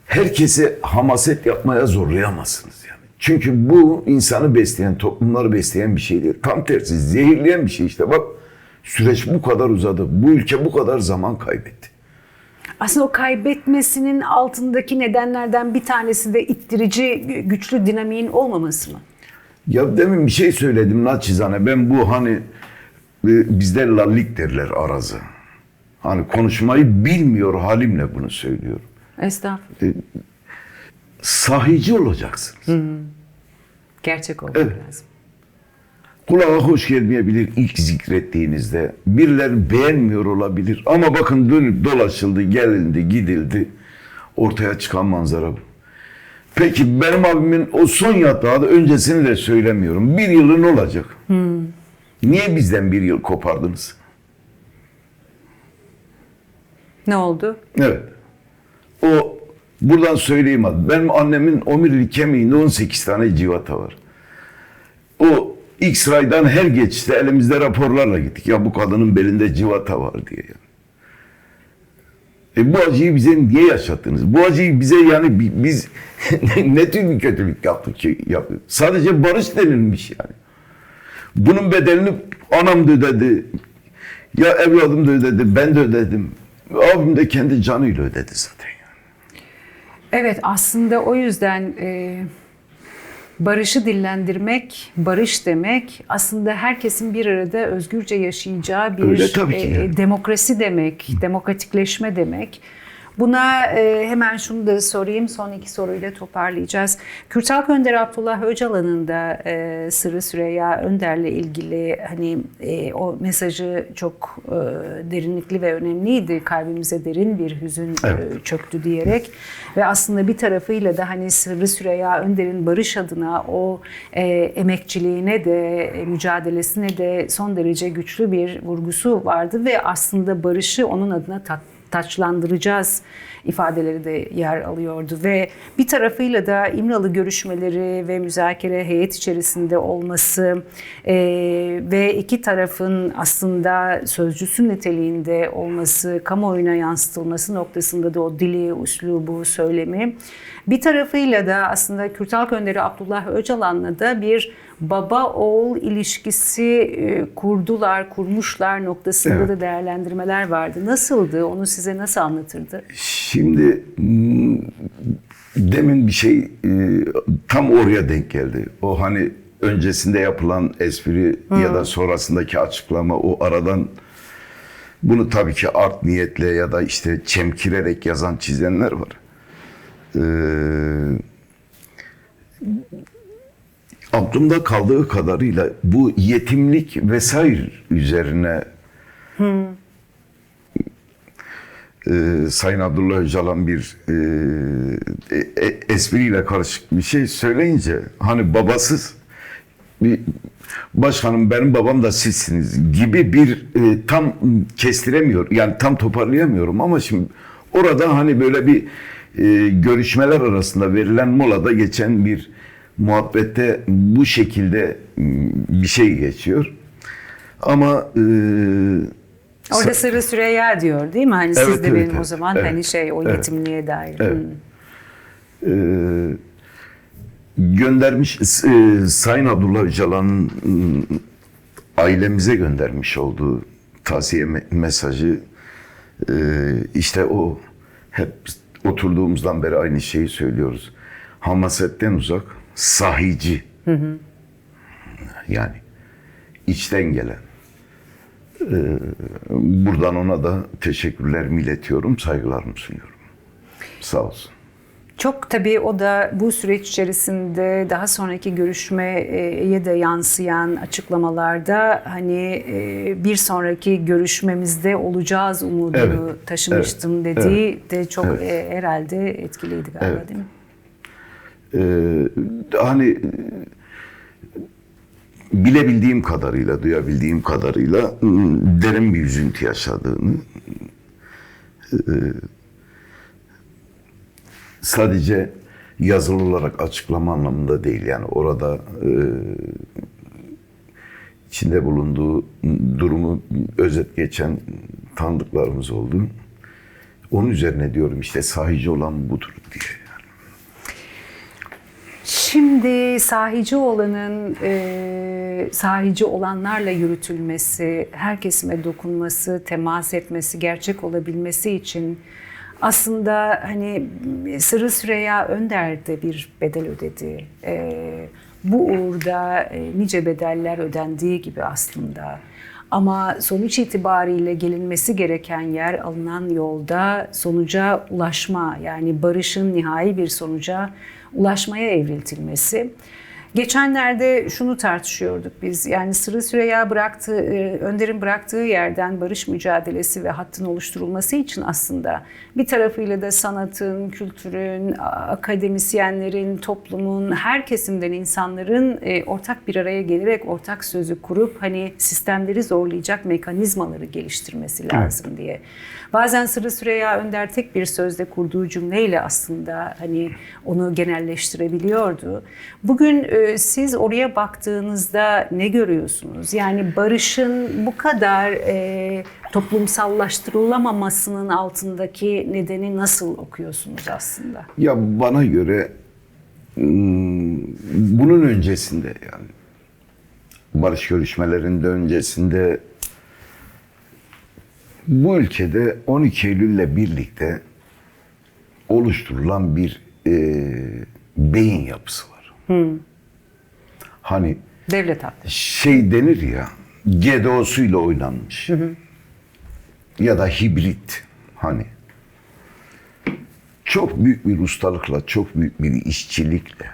Herkese hamaset yapmaya zorlayamazsınız yani. Çünkü bu insanı besleyen, toplumları besleyen bir şey değil. Tam tersi zehirleyen bir şey işte. Bak süreç bu kadar uzadı. Bu ülke bu kadar zaman kaybetti. Aslında o kaybetmesinin altındaki nedenlerden bir tanesi de ittirici, güçlü dinamiğin olmaması mı? Ya demin bir şey söyledim naçizane. Ben bu hani bizde lallik derler arazı. Hani konuşmayı bilmiyor halimle bunu söylüyorum. Estağfurullah. Sahici olacaksınız. Gerçek olmak Evet. lazım. Kulağa hoş gelmeyebilir ilk zikrettiğinizde. Birileri beğenmiyor olabilir. Ama bakın dönüp dolaşıldı, gelindi, gidildi. Ortaya çıkan manzara bu. Peki benim abimin o son yatağı da öncesini de söylemiyorum. Bir yılı ne olacak? Niye bizden bir yıl kopardınız? Ne oldu? Evet. O buradan söyleyeyim abi. Benim annemin omurilik kemiğinde 18 tane civata var. O X-ray'dan her geçişte elimizde raporlarla gittik. Ya bu kadının belinde civata var diye. Bu acıyı bize niye yaşattınız? Bu acıyı bize yani biz ne tür bir kötülük yaptık ki? Sadece barış denilmiş yani. Bunun bedelini anam da ödedi. Ya evladım da ödedi, ben de ödedim. Abim de kendi canıyla ödedi zaten. Evet aslında o yüzden barışı dillendirmek, barış demek aslında herkesin bir arada özgürce yaşayacağı bir Öyle tabii ki. demokrasi demek, demokratikleşme demek. Buna hemen şunu da sorayım, son iki soruyla toparlayacağız. Kürt Halk Önderi Abdullah Öcalan'ın da Sırrı Süreyya Önder'le ilgili hani o mesajı çok derinlikli ve önemliydi. Kalbimize derin bir hüzün çöktü diyerek ve aslında bir tarafıyla da hani Sırrı Süreyya Önder'in barış adına o emekçiliğine de mücadelesine de son derece güçlü bir vurgusu vardı ve aslında barışı onun adına taçlandıracağız ifadeleri de yer alıyordu ve bir tarafıyla da İmralı görüşmeleri ve müzakere heyet içerisinde olması ve iki tarafın aslında sözcüsü niteliğinde olması, kamuoyuna yansıtılması noktasında da o dili, üslubu, söylemi. Bir tarafıyla da aslında Kürt Halk Önderi Abdullah Öcalan'la da bir baba-oğul ilişkisi kurmuşlar noktasında da değerlendirmeler vardı. Nasıldı? Onu size nasıl anlatırdı? Şimdi demin bir şey tam oraya denk geldi. O hani öncesinde yapılan espri ya da sonrasındaki açıklama, o aradan bunu tabii ki art niyetle ya da işte çemkirerek yazan, çizenler var. Aklımda kaldığı kadarıyla bu yetimlik vesaire üzerine Sayın Abdullah Öcalan bir espriyle karışık bir şey söyleyince hani babasız bir başkanım benim babam da sizsiniz gibi bir tam kestiremiyor, yani tam toparlayamıyorum ama şimdi orada hani böyle bir görüşmeler arasında verilen molada geçen bir muhabbette bu şekilde bir şey geçiyor. Ama orada Sırrı Süreyya diyor değil mi? Hani evet, siz de benim evet, o zaman evet, hani şey o yetimliğe dair. Evet. Göndermiş Sayın Abdullah Öcalan'ın ailemize göndermiş olduğu tavsiye mesajı işte o hep oturduğumuzdan beri aynı şeyi söylüyoruz. Hamasetten uzak, sahici. Yani içten gelen. Buradan ona da teşekkürlerimi iletiyorum, saygılarımı sunuyorum. Sağ olsun. Çok tabii o da bu süreç içerisinde daha sonraki görüşmeye de yansıyan açıklamalarda hani bir sonraki görüşmemizde olacağız umudunu taşımıştım dediği de çok herhalde etkiliydi galiba değil mi? Hani bilebildiğim kadarıyla, duyabildiğim kadarıyla derin bir üzüntü yaşadığını, sadece yazılı olarak açıklama anlamında değil, yani orada içinde bulunduğu durumu özet geçen tanıdıklarımız oldu. Onun üzerine diyorum işte sahici olan budur diye. Şimdi sahici olanın sahici olanlarla yürütülmesi, her kesime dokunması, temas etmesi, gerçek olabilmesi için aslında hani Sırrı Süreyya Önder de bir bedel ödedi. Bu uğurda nice bedeller ödendiği gibi aslında. Ama sonuç itibariyle gelinmesi gereken yer, alınan yolda sonuca ulaşma, yani barışın nihai bir sonuca ulaşmaya evriltilmesi. Geçenlerde şunu tartışıyorduk biz. Yani Sırrı Süreyya Önder'in bıraktığı yerden barış mücadelesi ve hattın oluşturulması için aslında bir tarafıyla da sanatın, kültürün, akademisyenlerin, toplumun, her kesimden insanların ortak bir araya gelerek ortak sözü kurup hani sistemleri zorlayacak mekanizmaları geliştirmesi lazım diye. Bazen Sırrı Süreyya Önder tek bir sözde kurduğu cümleyle aslında hani onu genelleştirebiliyordu. Bugün siz oraya baktığınızda ne görüyorsunuz? Yani barışın bu kadar toplumsallaştırılamamasının altındaki nedeni nasıl okuyorsunuz aslında? Ya bana göre bunun öncesinde, yani barış görüşmelerinde öncesinde bu ülkede 12 Eylül'le birlikte oluşturulan bir beyin yapısı var. Hani Devlet haklı. şey denir ya, GDO'suyla oynanmış. Ya da hibrit. Hani çok büyük bir ustalıkla, çok büyük bir işçilikle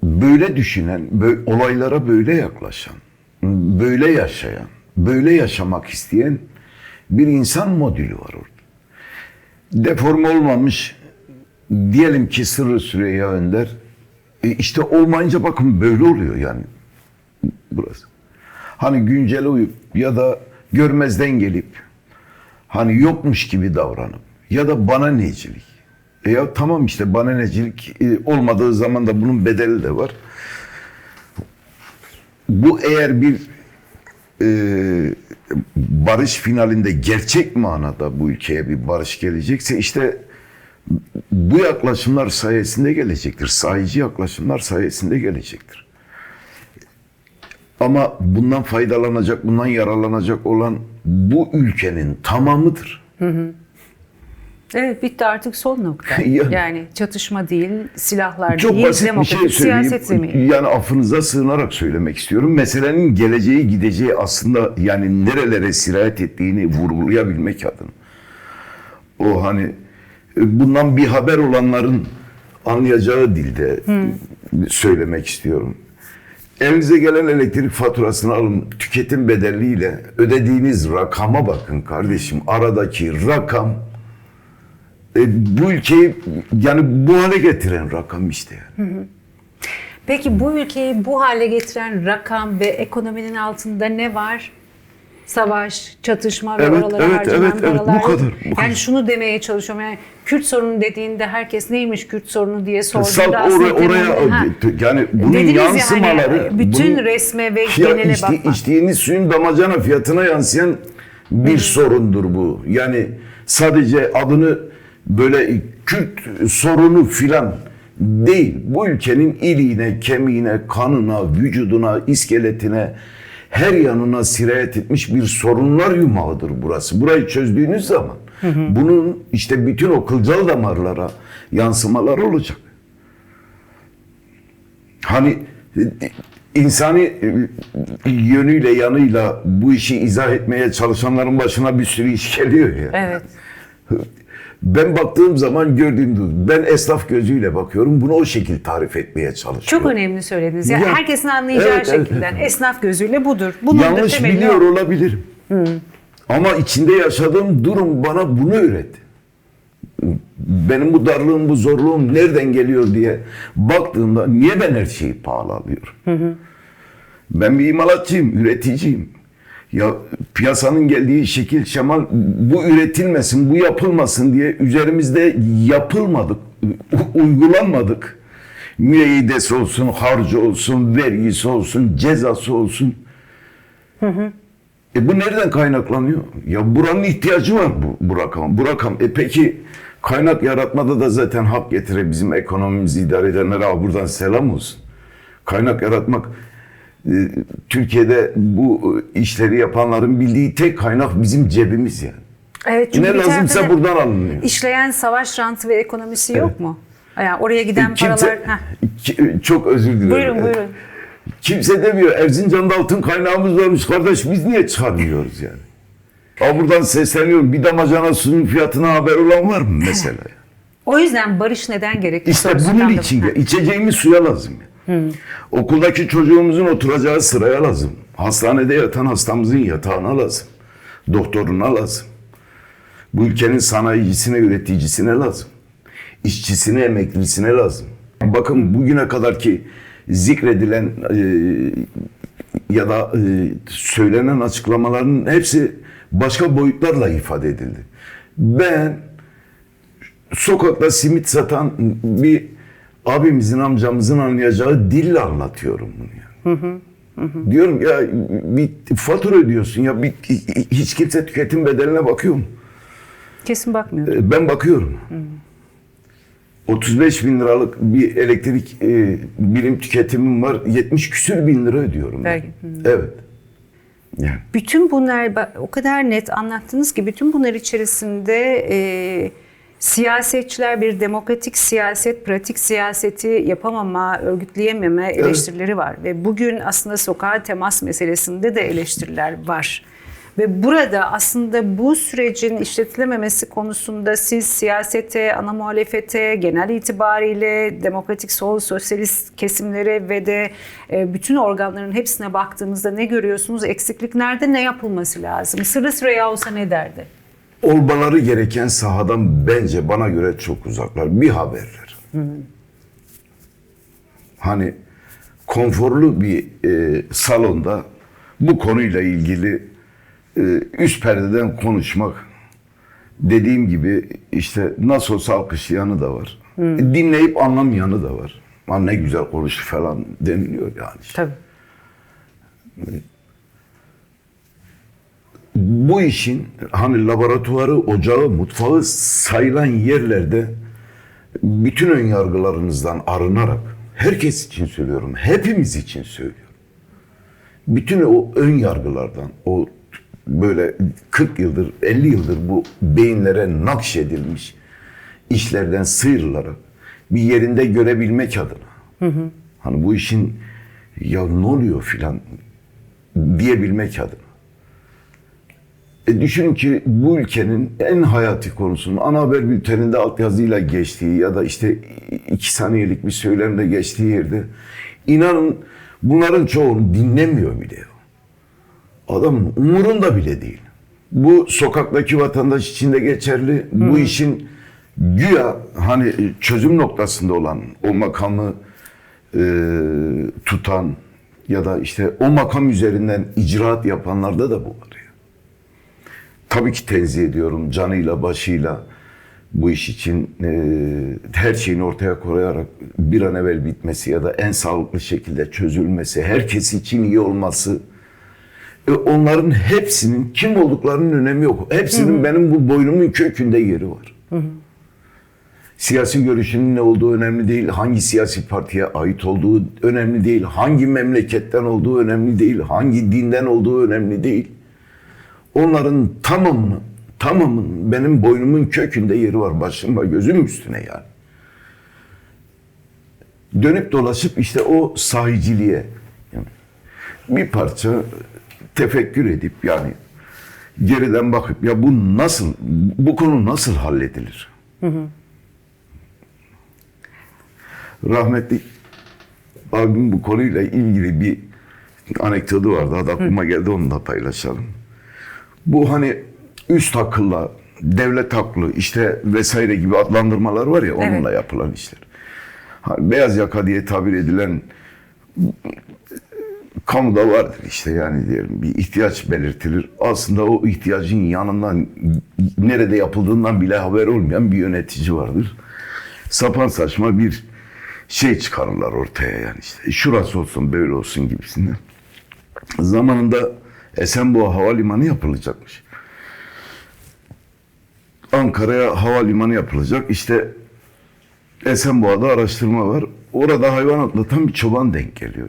böyle düşünen, olaylara böyle yaklaşan, böyle yaşayan, böyle yaşamak isteyen bir insan modülü var orada. Deforme olmamış, diyelim ki Sırrı Süreyya Önder, işte olmayınca bakın böyle oluyor yani burası. Hani güncele uyup ya da görmezden gelip, hani yokmuş gibi davranıp ya da bana necilik. Ya tamam işte bana necilik olmadığı zaman da bunun bedeli de var. Bu eğer bir barış finalinde gerçek manada bu ülkeye bir barış gelecekse işte bu yaklaşımlar sayesinde gelecektir. Sahici yaklaşımlar sayesinde gelecektir. Ama bundan faydalanacak, bundan yararlanacak olan bu ülkenin tamamıdır. Evet, bitti artık, son nokta. Yani çatışma değil, silahlar Çok değil, basit bir demokratik şey siyaset söyleyeyim. zemini. Yani affınıza sığınarak söylemek istiyorum. Meselenin geleceği gideceği aslında yani nerelere sirayet ettiğini vurgulayabilmek adına. O hani bundan bir haber olanların anlayacağı dilde söylemek istiyorum. Elinize gelen elektrik faturasını alın, tüketim bedeliyle ödediğiniz rakama bakın kardeşim. Aradaki rakam bu ülkeyi yani bu hale getiren rakam işte. Yani. Peki bu ülkeyi bu hale getiren rakam ve ekonominin altında ne var? Savaş, çatışma ve Evet, oralara evet, harcanan evet, evet. paralar. Bu kadar, bu yani kadar. şunu demeye çalışıyorum. Yani Kürt sorunu dediğinde herkes neymiş Kürt sorunu diye Salt sorduğunda aslında oraya yani bunun dediniz ya yansımaları hani, bütün bunun, resme ve genele bakmak. içtiğiniz suyun damacana fiyatına yansıyan bir sorundur bu. Yani sadece adını böyle Kürt sorunu filan değil. Bu ülkenin iliğine, kemiğine, kanına, vücuduna, iskeletine, her yanına sirayet etmiş bir sorunlar yumağıdır burası. Burayı çözdüğünüz zaman bunun işte bütün o kılcal damarlara yansımaları olacak. Hani insani yönüyle yanıyla bu işi izah etmeye çalışanların başına bir sürü iş geliyor ya. Evet. Ben baktığım zaman gördüğüm, ben esnaf gözüyle bakıyorum, bunu o şekilde tarif etmeye çalışıyorum. Çok önemli söylediniz. Yani Ya, herkesin anlayacağı evet, şekilden esnaf gözüyle budur. Bunun yanlış da temeli biliyor o. olabilirim. Ama içinde yaşadığım durum bana bunu öğretti. Benim bu darlığım, bu zorluğum nereden geliyor diye baktığımda niye ben her şeyi pahalı alıyorum? Ben bir imalatçıyım, üreticiyim. Ya piyasanın geldiği şekil şemal bu üretilmesin, bu yapılmasın diye üzerimizde yapılmadık, uygulanmadık. Müeyyidesi olsun, harcı olsun, vergisi olsun, cezası olsun. Bu nereden kaynaklanıyor? Ya buranın ihtiyacı var bu rakam. Bu rakam. Peki kaynak yaratmada da zaten hak getire bizim ekonomimizi idare edenlere buradan selam olsun. Kaynak yaratmak Türkiye'de bu işleri yapanların bildiği tek kaynak bizim cebimiz yani. Evet, çünkü Ne bir lazımsa tarafta da buradan alınıyor. İşleyen savaş rantı ve ekonomisi yok mu? Yani oraya giden paralar... Çok özür dilerim. Buyurun. Kimse demiyor Erzincan'da altın kaynağımız varmış kardeş biz niye çıkarmıyoruz yani? Buradan sesleniyorum bir damacana suyun fiyatına haber olan var mı mesela? O yüzden barış neden gerekli? İşte bunun için içeceğimiz suya lazım. Okuldaki çocuğumuzun oturacağı sıraya lazım. Hastanede yatan hastamızın yatağına lazım. Doktoruna lazım. Bu ülkenin sanayicisine, üreticisine lazım. İşçisine, emeklisine lazım. Bakın bugüne kadar ki zikredilen ya da söylenen açıklamaların hepsi başka boyutlarla ifade edildi. Ben sokakta simit satan bir abimizin, amcamızın anlayacağı dille anlatıyorum bunu yani. Diyorum ya bir fatura ödüyorsun ya hiç kimse tüketim bedeline bakıyor mu? Kesin bakmıyor. Ben bakıyorum. 35 bin liralık bir elektrik birim tüketimim var. 70 küsür bin lira ödüyorum. Evet. Yani. Bütün bunlar o kadar net anlattınız ki bütün bunlar içerisinde Siyasetçiler bir demokratik siyaset, pratik siyaseti yapamama, örgütleyememe eleştirileri var. Ve bugün aslında sokağa temas meselesinde de eleştiriler var. Ve burada aslında bu sürecin işletilememesi konusunda siz siyasete, ana muhalefete, genel itibariyle demokratik sol, sosyalist kesimlere ve de bütün organların hepsine baktığımızda ne görüyorsunuz? Eksiklik nerede? Ne yapılması lazım? Sırrı Süreyya olsa ne derdi? Olmaları gereken sahadan bence bana göre çok uzaklar. Bir haberler. Hani konforlu bir salonda bu konuyla ilgili üst perdeden konuşmak, dediğim gibi işte nasıl olsa alkışlayanı da var. Dinleyip anlamayanı da var. Lan ne güzel konuştu falan deniliyor yani. İşte. Tabii. Bu işin hani laboratuvarı, ocağı, mutfağı sayılan yerlerde bütün ön yargılarınızdan arınarak, herkes için söylüyorum, hepimiz için söylüyorum. Bütün o ön yargılardan, o böyle 40 yıldır, 50 yıldır bu beyinlere nakşedilmiş işlerden sıyrılarak bir yerinde görebilmek adına. Hani bu işin ya ne oluyor filan diyebilmek adına. Düşünün ki bu ülkenin en hayati konusunun ana haber bülteninde altyazıyla geçtiği ya da işte 2 saniyelik bir söylemle geçtiği yerde inanın bunların çoğunu dinlemiyor bile. Adamın umurunda bile değil. Bu sokaktaki vatandaş için de geçerli. Bu işin güya hani çözüm noktasında olan o makamı tutan ya da işte o makam üzerinden icraat yapanlarda da bu var. Tabii ki tenzih ediyorum canıyla başıyla bu iş için her şeyini ortaya koyarak bir an evvel bitmesi ya da en sağlıklı şekilde çözülmesi, herkes için iyi olması. Onların hepsinin kim olduklarının önemi yok. Hepsinin benim bu boynumun kökünde yeri var. Siyasi görüşünün ne olduğu önemli değil, hangi siyasi partiye ait olduğu önemli değil, hangi memleketten olduğu önemli değil, hangi dinden olduğu önemli değil. Onların tamamının benim boynumun kökünde yeri var. Başımla gözüm üstüne yani. Dönüp dolaşıp işte o sahiciliğe yani bir parça tefekkür edip yani geriden bakıp ya bu konu nasıl halledilir? Rahmetli abim bu konuyla ilgili bir anekdotu vardı. Adı aklıma geldi, onu da paylaşalım. Bu hani üst akılla, devlet aklı işte vesaire gibi adlandırmalar var ya onunla yapılan işler. Hani beyaz yaka diye tabir edilen kamuda vardır işte yani diyelim bir ihtiyaç belirtilir. Aslında o ihtiyacın yanından nerede yapıldığından bile haber olmayan bir yönetici vardır. Sapan saçma bir şey çıkarırlar ortaya yani işte. Şurası olsun böyle olsun gibisinden. Zamanında Esenboğa Havalimanı yapılacakmış. Ankara'ya havalimanı yapılacak. İşte Esenboğa'da araştırma var. Orada hayvan atlatan bir çoban denk geliyor.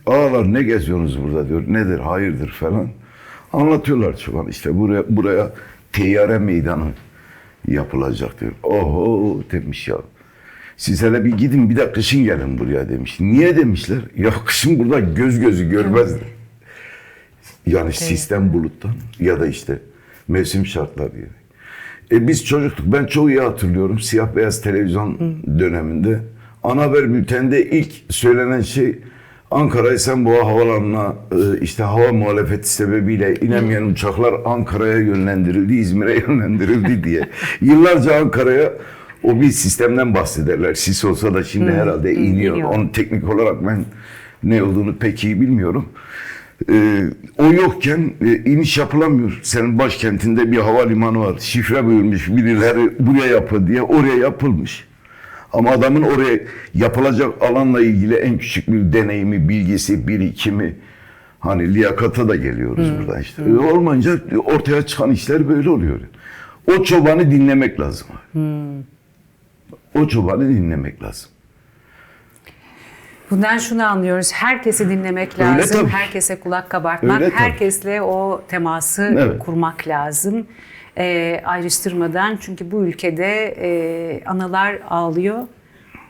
Ağalar ne geziyorsunuz burada diyor. Nedir, hayırdır falan. Anlatıyorlar çoban. İşte buraya teyyare meydanı yapılacak diyor. Oho demiş ya. Siz hele bir gidin bir de kışın gelin buraya demiş. Niye demişler? Ya kışın burada göz gözü görmezler. Yani sistem buluttan ya da işte mevsim şartları diye. Biz çocuktuk. Ben çok iyi hatırlıyorum. Siyah beyaz televizyon döneminde. Ana haber bülteninde ilk söylenen şey Ankara Esenboğa Havalanı'na işte hava muhalefeti sebebiyle inemeyen uçaklar Ankara'ya yönlendirildi, İzmir'e yönlendirildi diye. Yıllarca Ankara'ya o bir sistemden bahsederler. Sis olsa da şimdi herhalde iniyor. Onun teknik olarak ben ne olduğunu pek iyi bilmiyorum. O yokken iniş yapılamıyor. Senin başkentinde bir havalimanı var. Şifre buyurmuş birileri buraya yapın diye oraya yapılmış. Ama adamın oraya yapılacak alanla ilgili en küçük bir deneyimi, bilgisi, birikimi hani liyakata da geliyoruz buradan işte. Olmayınca ortaya çıkan işler böyle oluyor. O çobanı dinlemek lazım. O çobanı dinlemek lazım. Bundan şunu anlıyoruz. Herkesi dinlemek Öyle lazım. tabii. Herkese kulak kabartmak. Öyle tabii. Herkesle o teması Evet. kurmak lazım. ayrıştırmadan. Çünkü bu ülkede analar ağlıyor.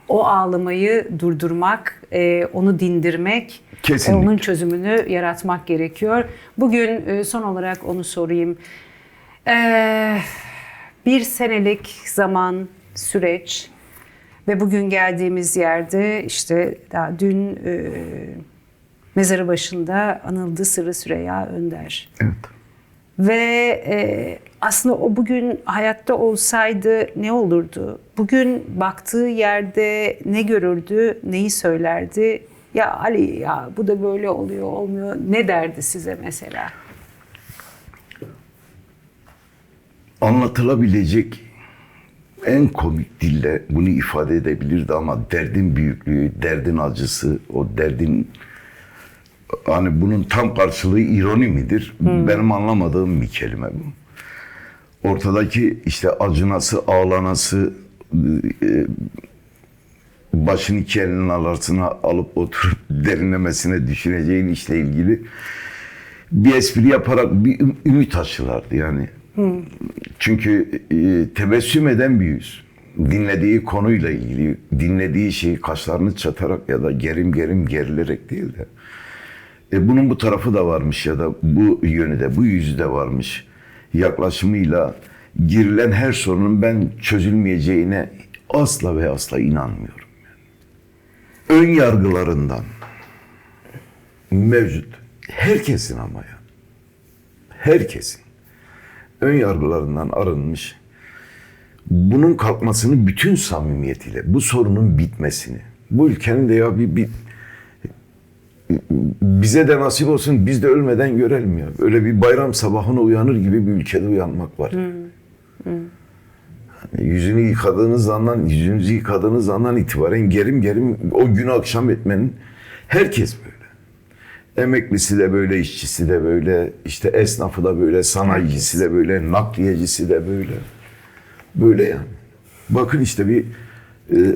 O ağlamayı durdurmak, onu dindirmek, Kesinlikle. onun çözümünü yaratmak gerekiyor. Bugün son olarak onu sorayım. Bir senelik zaman, süreç ve bugün geldiğimiz yerde işte daha dün mezarı başında anıldı Sırrı Süreyya Önder. Evet. Ve aslında o bugün hayatta olsaydı ne olurdu? Bugün baktığı yerde ne görürdü, neyi söylerdi? Ya Ali ya bu da böyle oluyor, olmuyor. Ne derdi size mesela? Anlatılabilecek en komik dille bunu ifade edebilirdi ama derdin büyüklüğü, derdin acısı, o derdin hani bunun tam karşılığı ironi midir? Benim anlamadığım bir kelime bu. Ortadaki işte acınası, ağlanası, başını iki elinin arasına alıp oturup derinlemesine düşüneceğin işle ilgili bir espri yaparak bir ümit aşılardı yani. Çünkü tebessüm eden bir yüz. Dinlediği konuyla ilgili, dinlediği şeyi kaşlarını çatarak ya da gerim gerim gerilerek değil de bunun bu tarafı da varmış ya da bu yönü de, bu yüzü de varmış yaklaşımıyla girilen her sorunun ben çözülmeyeceğine asla ve asla inanmıyorum. Ön yargılarından mevcut herkesin ama ya herkesin ön yargılarından arınmış, bunun kalkmasını bütün samimiyetiyle, bu sorunun bitmesini, bu ülkenin de ya bize de nasip olsun, biz de ölmeden görelim ya. Öyle bir bayram sabahına uyanır gibi bir ülkede uyanmak var. Yüzünü yüzünüzü yıkadığınız andan itibaren gerim gerim o günü akşam etmenin herkes böyle. Emeklisi de böyle, işçisi de böyle, işte esnafı da böyle, sanayicisi de böyle, nakliyecisi de böyle. Böyle yani. Bakın işte bir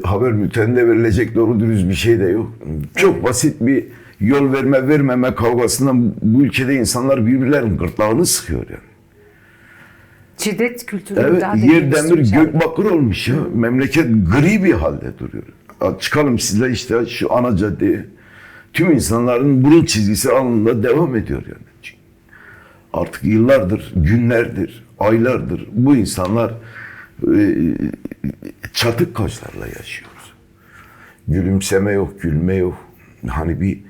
haber bülteninde verilecek doğru dürüst bir şey de yok. Çok basit bir yol verme vermeme kavgasından bu ülkede insanlar birbirlerinin gırtlağını sıkıyor yani. Şiddet kültürü Evet, daha da yer demir geliştirecek. gök bakır olmuş ya. Memleket gri bir halde duruyor. Çıkalım sizle işte şu ana caddeye. Tüm insanların burun çizgisi alnında devam ediyor yani. Artık yıllardır, günlerdir, aylardır bu insanlar çatık kaşlarla yaşıyoruz. Gülümseme yok, gülme yok. Hani bir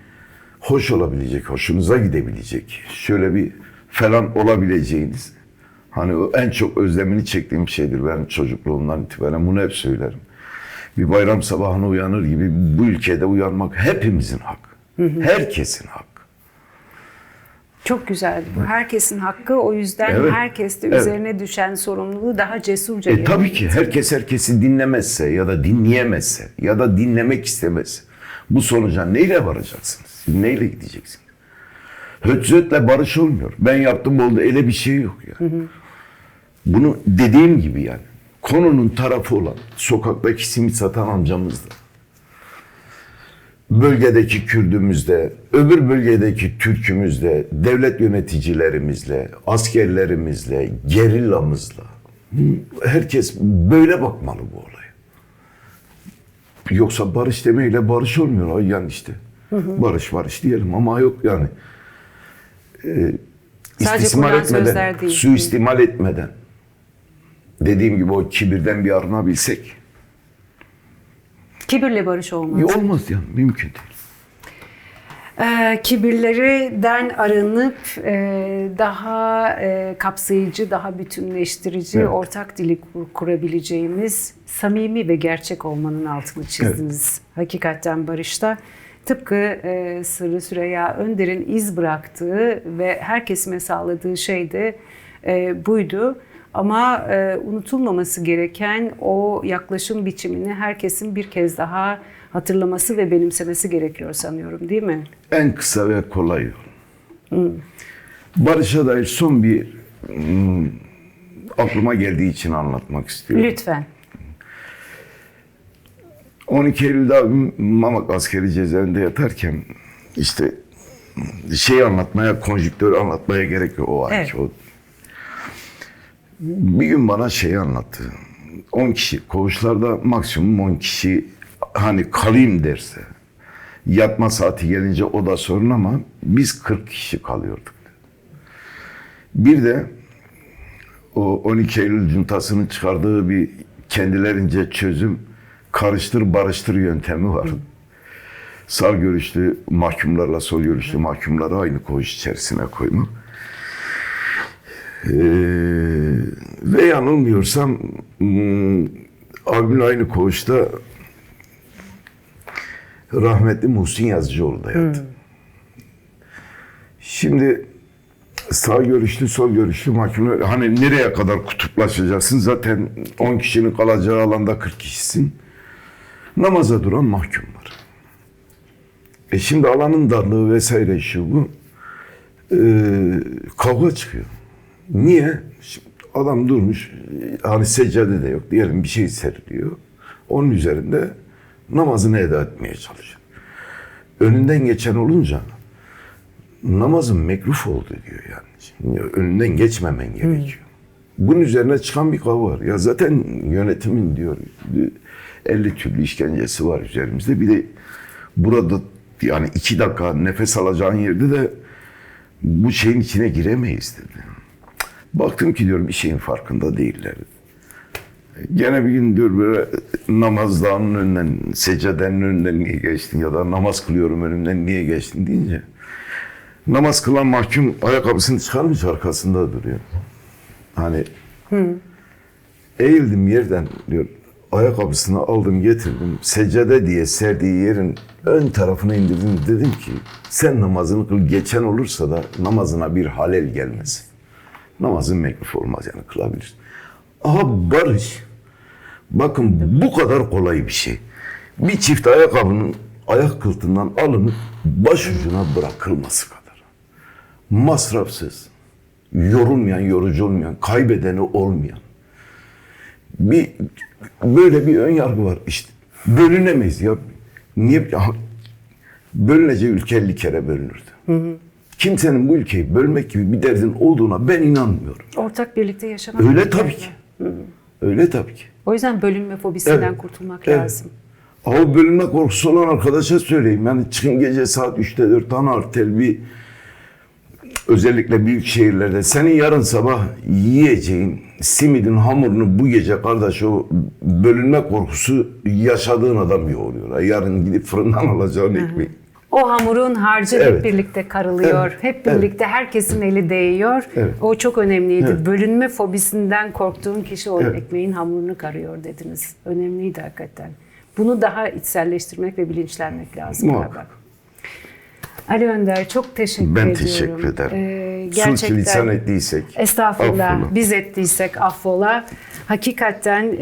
hoş olabilecek, hoşunuza gidebilecek, şöyle bir falan olabileceğiniz. Hani o en çok özlemini çektiğim şeydir. Ben çocukluğumdan itibaren bunu hep söylerim. Bir bayram sabahına uyanır gibi bu ülkede uyanmak hepimizin hakkı. Herkesin hakkı. Çok güzeldi bu. Herkesin hakkı. O yüzden Evet, herkes de evet. üzerine düşen sorumluluğu daha cesurca Tabii ki herkes herkesi dinlemezse ya da dinleyemezse ya da dinlemek istemezse bu sonuca neyle varacaksınız? Siz neyle gideceksiniz? Hötzötle barış olmuyor. Ben yaptım oldu öyle bir şey yok yani. Bunu dediğim gibi yani konunun tarafı olan sokaktaki simit satan amcamız da, bölgedeki Kürdümüzde, öbür bölgedeki Türkümüzde, devlet yöneticilerimizle, askerlerimizle, gerillamızla herkes böyle bakmalı bu olaya. Yoksa barış demeyle barış olmuyor. Yani işte barış diyelim ama yok yani. Sadece İstismar kurulan etmeden, sözler değil. suistimal etmeden, dediğim gibi o kibirden bir arınabilsek Kibirle barış olmaz. olmaz yani mümkün değil. Kibirlerden arınıp daha kapsayıcı, daha bütünleştirici, Evet. ortak dili kurabileceğimiz samimi ve gerçek olmanın altını çizdiniz. Hakikaten barışta. Tıpkı Sırrı Süreyya Önder'in iz bıraktığı ve herkesime sağladığı şey de buydu. Ama unutulmaması gereken o yaklaşım biçimini herkesin bir kez daha hatırlaması ve benimsemesi gerekiyor sanıyorum, değil mi? En kısa ve kolay yol. Barış'a dair son bir aklıma geldiği için anlatmak istiyorum. Lütfen. 12 Eylül'de abim Mamak askeri cezaevinde yatarken işte konjüktör anlatmaya gerek yok o anki. Evet. O Bir gün bana şeyi anlattı. 10 kişi, koğuşlarda maksimum 10 kişi hani kalayım derse. Yatma saati gelince o da sorun ama biz 40 kişi kalıyorduk. Bir de o 12 Eylül cuntasının çıkardığı bir kendilerince çözüm, karıştır barıştır yöntemi var. Sağ görüşlü mahkumlarla sol görüşlü mahkumları aynı koğuş içerisine koymak. Ve yanılmıyorsam abimin aynı koğuşta rahmetli Muhsin Yazıcıoğlu da yattı. Şimdi sağ görüşlü, sol görüşlü mahkumlar, hani nereye kadar kutuplaşacaksın? Zaten 10 kişinin kalacağı alanda 40 kişisin. Namaza duran mahkum var. Şimdi alanın darlığı vesaire şu bu. Kavga çıkıyor. Niye? Şimdi adam durmuş, hani seccade de yok, diyelim bir şey seriliyor. Onun üzerinde namazını eda etmeye çalışıyor. Önünden geçen olunca namazın mekruh oldu diyor yani. Şimdi önünden geçmemen gerekiyor. Bunun üzerine çıkan bir kavga var. Ya zaten yönetimin diyor 50 türlü işkencesi var üzerimizde. Bir de burada yani 2 dakika nefes alacağın yerde de bu şeyin içine giremeyiz dedi. Baktım ki diyorum bir şeyin farkında değiller. Gene bir gün diyor böyle namaz dağının önünden, seccadenin önünden niye geçtin ya da namaz kılıyorum önümden niye geçtin deyince namaz kılan mahkum ayakkabısını çıkarmış arkasında duruyor. Hani eğildim yerden diyor ayakkabısını aldım getirdim seccade diye serdiği yerin ön tarafına indirdim dedim ki sen namazını kıl geçen olursa da namazına bir halel gelmez. Namazın mekruh olmaz yani kılabilirsin. Aha barış. Bakın bu kadar kolay bir şey. Bir çift ayakkabının ayak kıltından alınıp başucuna bırakılması kadar. Masrafsız, yorulmayan, yorucu olmayan, kaybedeni olmayan. Böyle bir ön yargı var işte. Bölünemeyiz ya. Niye? Bölünece ülke 50 kere bölünürdü. Kimsenin bu ülkeyi bölmek gibi bir derdin olduğuna ben inanmıyorum. Ortak birlikte yaşamak. Öyle tabii ki. Öyle tabii ki. O yüzden bölünme fobisinden kurtulmak lazım. Ama bölünme korkusu olan arkadaşa söyleyeyim. Yani çıkın gece saat 3'te 4 ana artel bir özellikle büyük şehirlerde senin yarın sabah yiyeceğin simidin hamurunu bu gece kardeş o bölünme korkusu yaşadığın adam yoğuruyor. Yarın gidip fırından alacağın ekmeği. O hamurun harcı hep birlikte karılıyor. Evet. Hep birlikte herkesin eli değiyor. Evet. O çok önemliydi. Evet. Bölünme fobisinden korktuğun kişi o ekmeğin hamurunu karıyor dediniz. Önemliydi hakikaten. Bunu daha içselleştirmek ve bilinçlenmek lazım. Muhakkak. Ali Önder çok teşekkür ediyorum. Ben teşekkür ederim. Gerçekten. Sürçülisan ettiysek. Estağfurullah. Affola. Biz ettiysek affola. Hakikaten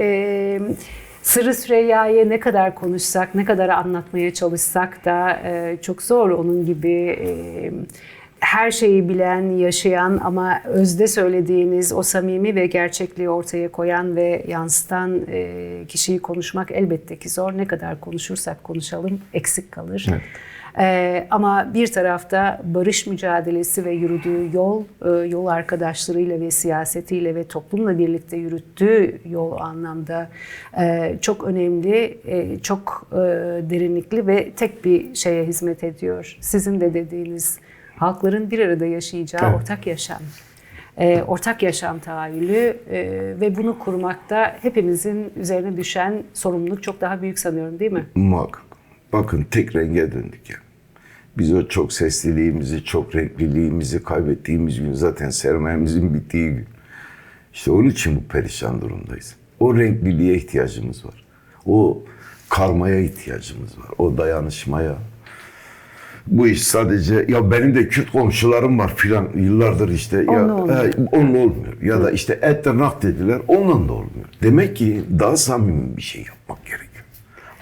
Sırrı Süreyya'yı ne kadar konuşsak, ne kadar anlatmaya çalışsak da çok zor. Onun gibi her şeyi bilen, yaşayan ama özde söylediğiniz o samimi ve gerçekliği ortaya koyan ve yansıtan kişiyi konuşmak elbette ki zor. Ne kadar konuşursak konuşalım eksik kalır. Evet. Ama bir tarafta barış mücadelesi ve yürüdüğü yol arkadaşlarıyla ve siyasetiyle ve toplumla birlikte yürüttüğü yol anlamda çok önemli, çok derinlikli ve tek bir şeye hizmet ediyor. Sizin de dediğiniz halkların bir arada yaşayacağı ortak yaşam. Ortak yaşam tahayyülü ve bunu kurmakta hepimizin üzerine düşen sorumluluk çok daha büyük sanıyorum değil mi? Muhakkak. Bakın tek renge döndük ya. Biz o çok sesliliğimizi, çok renkliliğimizi kaybettiğimiz gün zaten sermayemizin bittiği gün. İşte onun için bu perişan durumdayız. O renkliliğe ihtiyacımız var. O karmaya ihtiyacımız var. O dayanışmaya. Bu iş sadece ya benim de Kürt komşularım var filan yıllardır işte onunla olmuyor. Ya da işte et tırnak dediler onunla da olmuyor. Demek ki daha samimi bir şey yapmak gerekiyor.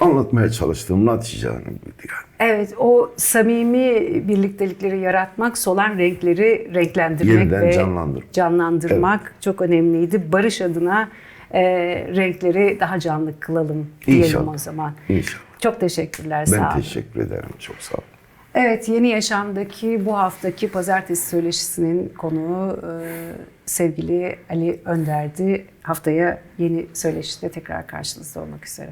Anlatmaya çalıştığım natice buydu yani. Evet, o samimi birliktelikleri yaratmak, solan renkleri renklendirmek yeniden ve canlandırmak çok önemliydi. Barış adına renkleri daha canlı kılalım diyelim o zaman. İnşallah. Çok teşekkürler, sağ olun. Ben teşekkür ederim, çok sağ olun. Evet, Yeni Yaşam'daki bu haftaki pazartesi söyleşisinin konuğu sevgili Ali Önder'di. Haftaya yeni söyleşide tekrar karşınızda olmak üzere.